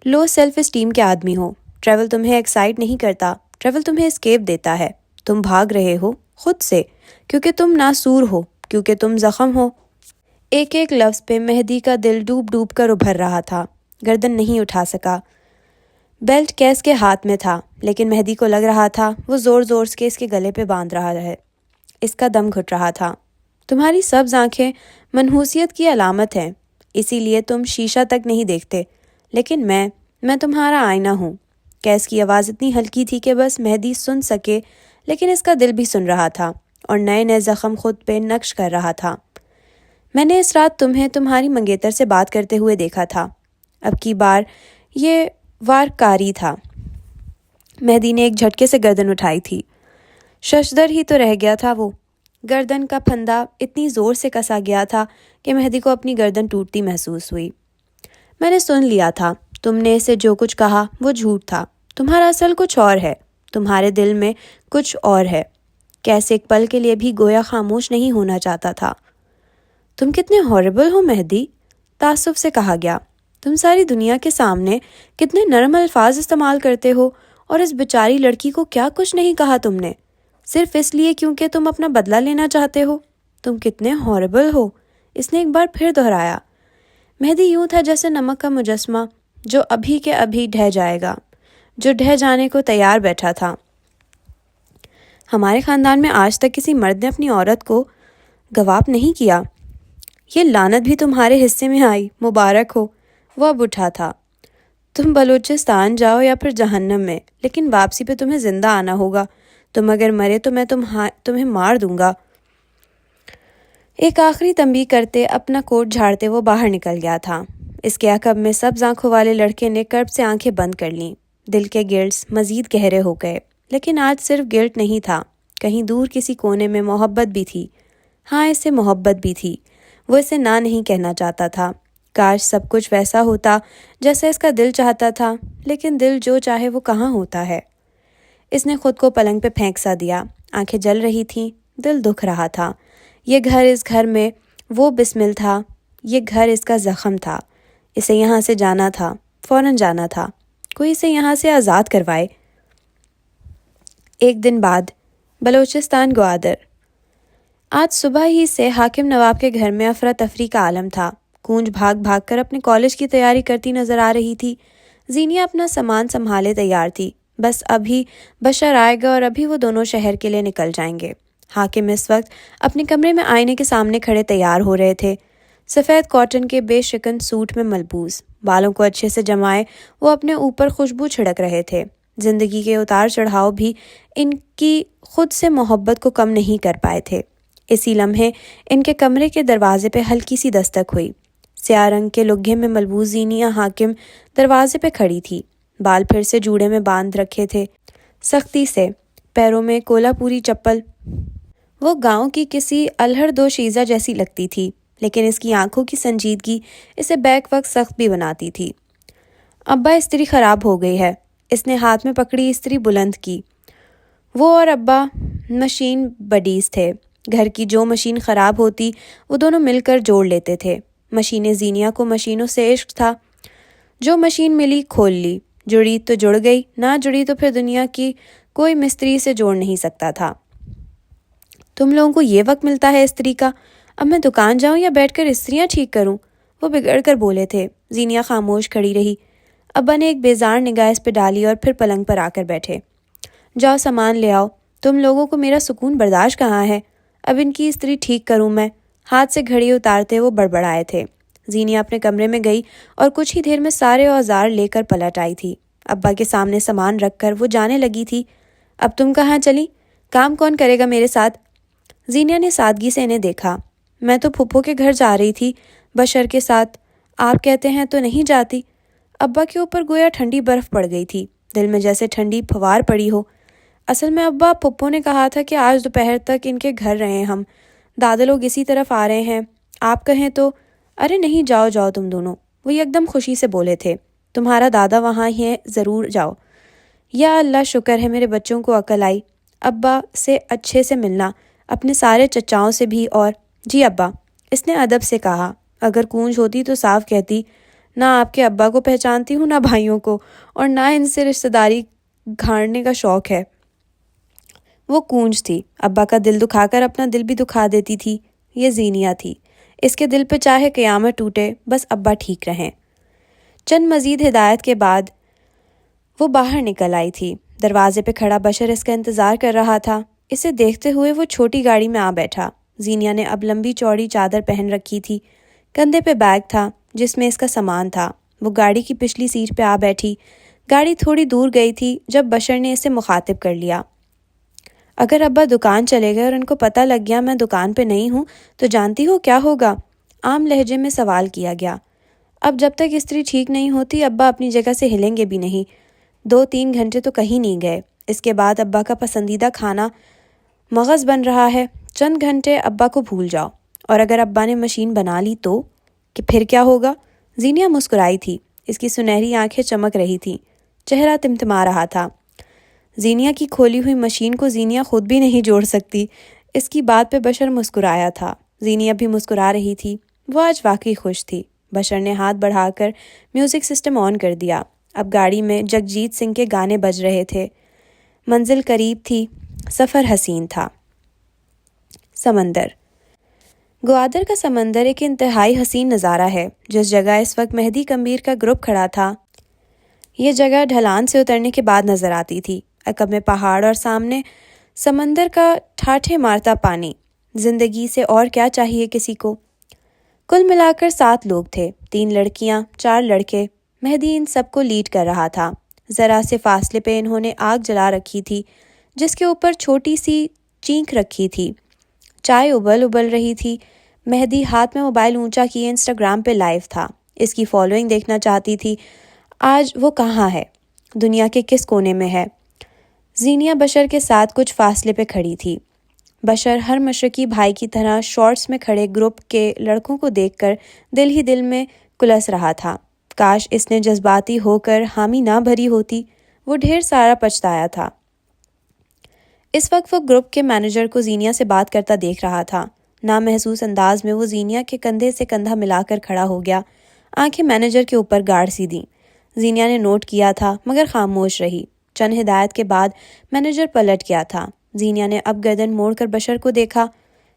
لو سیلف اسٹیم کے آدمی ہو۔ ٹریول تمہیں ایکسائٹ نہیں کرتا، ٹریول تمہیں اسکیپ دیتا ہے۔ تم بھاگ رہے ہو خود سے، کیونکہ تم ناسور ہو، کیونکہ تم زخم ہو۔ ایک ایک لفظ پہ مہدی کا دل ڈوب ڈوب کر ابھر رہا تھا۔ گردن نہیں اٹھا سکا۔ بیلٹ کیس کے ہاتھ میں تھا، لیکن مہدی کو لگ رہا تھا وہ زور زور سے اس کے گلے پہ باندھ رہا ہے۔ اس کا دم گھٹ رہا تھا۔ تمہاری سبز آنکھیں منحوسیت کی علامت ہیں، اسی لیے تم شیشہ تک نہیں دیکھتے، لیکن میں تمہارا آئینہ ہوں۔ کیس کی آواز اتنی ہلکی تھی کہ بس مہدی سن سکے، لیکن اس کا دل بھی سن رہا تھا اور نئے نئے زخم خود پہ نقش کر رہا تھا۔ میں نے اس رات تمہیں تمہاری منگیتر سے بات کرتے ہوئے دیکھا تھا۔ اب کی بار یہ وار کاری تھا۔ مہدی نے ایک جھٹکے سے گردن اٹھائی تھی۔ ششدر ہی تو رہ گیا تھا وہ۔ گردن کا پھندا اتنی زور سے کسا گیا تھا کہ مہدی کو اپنی گردن ٹوٹتی محسوس ہوئی۔ میں نے سن لیا تھا، تم نے اسے جو کچھ کہا وہ جھوٹ تھا، تمہارا اصل کچھ اور ہے، تمہارے دل میں کچھ اور ہے۔ کیسے ایک پل کے لیے بھی گویا خاموش نہیں ہونا چاہتا تھا۔ تم کتنے ہاربل ہو مہدی، تعصب سے کہا گیا۔ تم ساری دنیا کے سامنے کتنے نرم الفاظ استعمال کرتے ہو، اور اس بیچاری لڑکی کو کیا کچھ نہیں کہا تم نے، صرف اس لیے کیونکہ تم اپنا بدلہ لینا چاہتے ہو۔ تم کتنے ہاربل ہو، اس نے ایک بار پھر دہرایا۔ مہدی یوں تھا جیسے نمک کا مجسمہ جو ابھی کے ابھی ڈھہ جائے گا، جو ڈھہ جانے کو تیار بیٹھا تھا۔ ہمارے خاندان میں آج تک کسی مرد نے اپنی عورت کو گواب نہیں کیا۔ یہ لعنت بھی تمہارے حصے میں آئی، مبارک ہو۔ وہ اب اٹھا تھا۔ تم بلوچستان جاؤ یا پھر جہنم میں، لیکن واپسی پہ تمہیں زندہ آنا ہوگا۔ تم اگر مرے تو میں تمہیں مار دوں گا۔ ایک آخری تنبیہ کرتے اپنا کوٹ جھاڑتے وہ باہر نکل گیا تھا۔ اس کے عقب میں سبز آنکھوں والے لڑکے نے کرب سے آنکھیں بند کر لیں۔ دل کے گلٹس مزید گہرے ہو گئے، لیکن آج صرف گلٹ نہیں تھا، کہیں دور کسی کونے میں محبت بھی تھی۔ ہاں، اسے محبت بھی تھی۔ وہ اسے نہ نہیں کہنا چاہتا تھا۔ کاش سب کچھ ویسا ہوتا جیسا اس کا دل چاہتا تھا، لیکن دل جو چاہے وہ کہاں ہوتا ہے۔ اس نے خود کو پلنگ پہ پھینک سا دیا۔ آنکھیں جل رہی تھیں، دل دکھ رہا تھا۔ یہ گھر اس گھر میں وہ بسمل تھا، یہ گھر اس کا زخم تھا۔ اسے یہاں سے جانا تھا، فوراً جانا تھا۔ کوئی اسے یہاں سے آزاد کروائے۔ ایک دن بعد، بلوچستان گوادر۔ آج صبح ہی سے حاکم نواب کے گھر میں افراتفری کا عالم تھا۔ کونج بھاگ بھاگ کر اپنے کالج کی تیاری کرتی نظر آ رہی تھی۔ زینیہ اپنا سامان سنبھالے تیار تھی، بس ابھی بشر آئے گا اور ابھی وہ دونوں شہر کے لیے نکل جائیں گے۔ حاکم اس وقت اپنے کمرے میں آئینے کے سامنے کھڑے تیار ہو رہے تھے، سفید کاٹن کے بے شکن سوٹ میں ملبوس، بالوں کو اچھے سے جمائے وہ اپنے اوپر خوشبو چھڑک رہے تھے۔ زندگی کے اتار چڑھاؤ بھی ان کی خود سے محبت کو کم نہیں کر پائے تھے۔ اسی لمحے ان کے کمرے کے دروازے پہ ہلکی سی دستک ہوئی۔ سیاہ رنگ کے لگے میں ملبوس زینیہ حاکم دروازے پہ کھڑی تھی۔ بال پھر سے جوڑے میں باندھ رکھے تھے سختی سے، پیروں میں کولا پوری چپل۔ وہ گاؤں کی کسی الہڑ دوشیزہ جیسی لگتی تھی، لیکن اس کی آنکھوں کی سنجیدگی اسے بیک وقت سخت بھی بناتی تھی۔ ابا استری خراب ہو گئی ہے۔ اس نے ہاتھ میں پکڑی استری بلند کی۔ وہ اور ابا مشین بڈیز تھے۔ گھر کی جو مشین خراب ہوتی وہ دونوں مل کر جوڑ لیتے تھے۔ مشینیں زینیہ کو مشینوں سے عشق تھا۔ جو مشین ملی کھول لی، جڑی تو جڑ گئی، نہ جڑی تو پھر دنیا کی کوئی مستری سے جوڑ نہیں سکتا تھا۔ تم لوگوں کو یہ وقت ملتا ہے استری کا؟ اب میں دکان جاؤں یا بیٹھ کر استریاں ٹھیک کروں؟ وہ بگڑ کر بولے تھے۔ زینیہ خاموش کھڑی رہی۔ ابا نے ایک بیزار نگاہ اس پہ ڈالی اور پھر پلنگ پر آ کر بیٹھے۔ جاؤ سامان لے آؤ، تم لوگوں کو میرا سکون برداشت کہاں ہے؟ اب ان کی استری ٹھیک کروں میں؟ ہاتھ سے گھڑی اتارتے وہ بڑبڑائے تھے۔ زینیہ اپنے کمرے میں گئی اور کچھ ہی دیر میں سارے اوزار لے کر پلٹ آئی تھی۔ ابا کے سامنے سامان رکھ کر وہ جانے لگی تھی۔ اب تم کہاں چلی؟ کام کون کرے گا میرے ساتھ؟ زینیہ نے سادگی سے انہیں دیکھا۔ میں تو پھپھو کے گھر جا رہی تھی بشر کے ساتھ، آپ کہتے ہیں تو نہیں جاتی۔ ابا کے اوپر گویا ٹھنڈی برف پڑ گئی تھی، دل میں جیسے ٹھنڈی پھوار پڑی ہو۔ اصل میں ابا، پھپھو نے کہا تھا کہ آج دوپہر تک ان کے گھر رہیں ہم، دادا لوگ اسی طرف آ رہے ہیں، آپ کہیں تو۔ ارے نہیں، جاؤ جاؤ تم دونوں، وہ یکدم خوشی سے بولے تھے۔ تمہارا دادا وہاں ہی ہے، ضرور جاؤ۔ یا اللہ، شکر ہے میرے بچوں کو عقل آئی۔ ابا سے اچھے سے ملنا، اپنے سارے چچاؤں سے بھی۔ اور جی ابا، اس نے ادب سے کہا۔ اگر کونج ہوتی تو صاف کہتی، نہ آپ کے ابا کو پہچانتی ہوں، نہ بھائیوں کو، اور نہ ان سے رشتہ داری گھاڑنے کا شوق ہے۔ وہ کونج تھی، ابا کا دل دکھا کر اپنا دل بھی دکھا دیتی تھی۔ یہ زینیہ تھی۔ اس کے دل پہ چاہے قیامت ٹوٹے، بس ابا ٹھیک رہیں۔ چند مزید ہدایت کے بعد وہ باہر نکل آئی تھی۔ دروازے پہ کھڑا بشر اس کا انتظار کر رہا تھا۔ اسے دیکھتے ہوئے وہ چھوٹی گاڑی میں آ بیٹھا۔ زینیہ نے اب لمبی چوڑی چادر پہن رکھی تھی، کندھے پہ بیگ تھا جس میں اس کا سامان تھا۔ وہ گاڑی کی پچھلی سیٹ پہ آ بیٹھی۔ گاڑی تھوڑی دور گئی تھی جب بشر نے اسے مخاطب کر لیا۔ اگر ابا دکان چلے گئے اور ان کو پتہ لگ گیا میں دکان پہ نہیں ہوں تو جانتی ہو کیا ہوگا؟ عام لہجے میں سوال کیا گیا۔ اب جب تک استری ٹھیک نہیں ہوتی ابا اپنی جگہ سے ہلیں گے بھی نہیں۔ 2-3 گھنٹے تو کہیں نہیں گئے۔ اس کے بعد ابا کا پسندیدہ کھانا مغز بن رہا ہے۔ چند گھنٹے ابا کو بھول جاؤ، اور اگر ابا نے مشین بنا لی تو کہ پھر کیا ہوگا؟ زینیہ مسکرائی تھی۔ اس کی سنہری آنکھیں چمک رہی تھیں، چہرہ تمتما رہا تھا۔ زینیہ کی کھولی ہوئی مشین کو زینیہ خود بھی نہیں جوڑ سکتی۔ اس کی بات پہ بشر مسکرایا تھا۔ زینیہ بھی مسکرا رہی تھی۔ وہ آج واقعی خوش تھی۔ بشر نے ہاتھ بڑھا کر میوزک سسٹم آن کر دیا۔ اب گاڑی میں جگجیت سنگھ کے گانے بج رہے تھے۔ منزل قریب تھی، سفر حسین تھا۔ سمندر۔ گوادر کا سمندر ایک انتہائی حسین نظارہ ہے۔ جس جگہ اس وقت مہدی کمبیر کا گروپ کھڑا تھا، یہ جگہ ڈھلان سے اترنے کے بعد نظر آتی تھی۔ عقب میں پہاڑ اور سامنے سمندر کا ٹھاٹھے مارتا پانی۔ زندگی سے اور کیا چاہیے کسی کو؟ کل ملا کر 7 لوگ تھے، 3 لڑکیاں، 4 لڑکے۔ مہدی ان سب کو لیڈ کر رہا تھا۔ ذرا سے فاصلے پہ انہوں نے آگ جلا رکھی تھی جس کے اوپر چھوٹی سی چینک رکھی تھی۔ چائے ابل رہی تھی۔ مہدی ہاتھ میں موبائل اونچا کیے انسٹاگرام پہ لائیو تھا۔ اس کی فالوئنگ دیکھنا چاہتی تھی۔ آج وہ کہاں ہے؟ دنیا کے کس کونے میں ہے؟ زینیہ بشر کے ساتھ کچھ فاصلے پہ کھڑی تھی۔ بشر ہر مشرقی بھائی کی طرح شارٹس میں کھڑے گروپ کے لڑکوں کو دیکھ کر دل ہی دل میں کلس رہا تھا۔ کاش اس نے جذباتی ہو کر حامی نہ بھری ہوتی۔ وہ ڈھیر سارا پچھتایا تھا۔ اس وقت وہ گروپ کے مینیجر کو زینیہ سے بات کرتا دیکھ رہا تھا۔ نامحسوس انداز میں وہ زینیہ کے کندھے سے کندھا ملا کر کھڑا ہو گیا۔ آنکھیں مینیجر کے اوپر گاڑ سی دیں۔ زینیہ نے نوٹ کیا تھا مگر خاموش رہی۔ چند ہدایت کے بعد مینیجر پلٹ گیا تھا۔ زینیہ نے اب گردن موڑ کر بشر کو دیکھا۔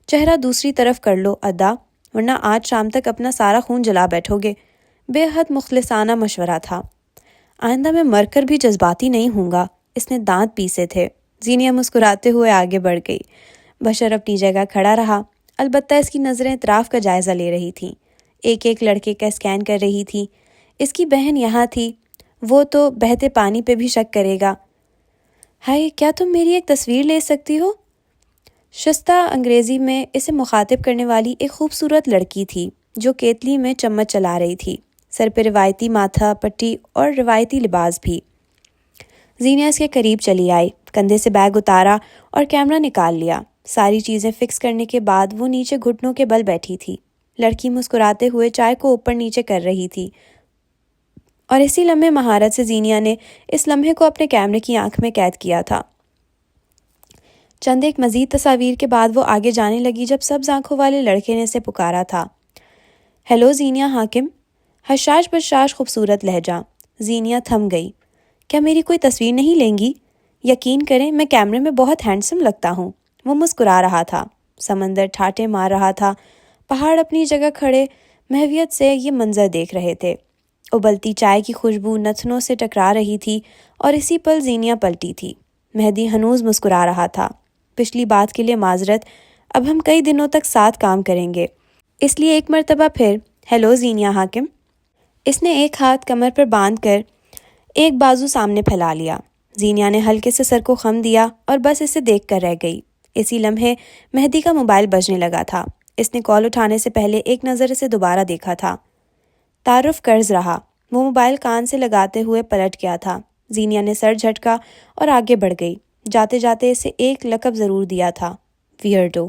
چہرہ دوسری طرف کر لو ادا، ورنہ آج شام تک اپنا سارا خون جلا بیٹھو گے۔ بے حد مخلصانہ مشورہ تھا۔ آئندہ میں مر کر بھی جذباتی نہیں ہوں گا۔ اس نے دانت پیسے تھے۔ زینیہ مسکراتے ہوئے آگے بڑھ گئی۔ بشر اپنی جگہ کھڑا رہا، البتہ اس کی نظریں اطراف کا جائزہ لے رہی تھیں۔ ایک لڑکے کا اسکین کر رہی تھی۔ اس کی بہن یہاں تھی، وہ تو بہتے پانی پہ بھی شک کرے گا۔ ہائے، کیا تم میری ایک تصویر لے سکتی ہو؟ شستہ انگریزی میں اسے مخاطب کرنے والی ایک خوبصورت لڑکی تھی جو کیتلی میں چمچ چلا رہی تھی، سر پہ روایتی ماتھا پٹی اور روایتی لباس بھی۔ زینیہ اس کے قریب چلی آئی، کندھے سے بیگ اتارا اور کیمرہ نکال لیا۔ ساری چیزیں فکس کرنے کے بعد وہ نیچے گھٹنوں کے بل بیٹھی تھی۔ لڑکی مسکراتے ہوئے چائے کو اوپر نیچے کر رہی تھی، اور اسی لمحے مہارت سے زینیہ نے اس لمحے کو اپنے کیمرے کی آنکھ میں قید کیا تھا۔ چند ایک مزید تصاویر کے بعد وہ آگے جانے لگی جب سبز آنکھوں والے لڑکے نے اسے پکارا تھا۔ ہیلو زینیہ حاکم، حشاش بشاش خوبصورت لہجہ۔ زینیہ تھم گئی۔ کیا میری کوئی تصویر نہیں لیں گی؟ یقین کریں میں کیمرے میں بہت ہینڈسم لگتا ہوں۔ وہ مسکرا رہا تھا۔ سمندر ٹھاٹے مار رہا تھا۔ پہاڑ اپنی جگہ کھڑے محویت سے یہ منظر دیکھ رہے تھے۔ ابلتی چائے کی خوشبو نتنوں سے ٹکرا رہی تھی اور اسی پل زینیہ پلٹی تھی۔ مہدی ہنوز مسکرا رہا تھا۔ پچھلی بات کے لیے معذرت، اب ہم کئی دنوں تک ساتھ کام کریں گے، اس لیے ایک مرتبہ پھر ہیلو زینیہ حاکم۔ اس نے ایک ہاتھ کمر پر باندھ کر ایک بازو سامنے پھیلا لیا۔ زینیہ نے ہلکے سے سر کو خم دیا اور بس اسے دیکھ کر رہ گئی۔ اسی لمحے مہدی کا موبائل بجنے لگا تھا۔ اس نے کال اٹھانے سے پہلے ایک نظر اسے دوبارہ دیکھا تھا۔ تعارف قرض رہا۔ وہ موبائل کان سے لگاتے ہوئے پلٹ گیا تھا۔ زینیہ نے سر جھٹکا اور آگے بڑھ گئی۔ جاتے جاتے اسے ایک لقب ضرور دیا تھا، ویئرڈو۔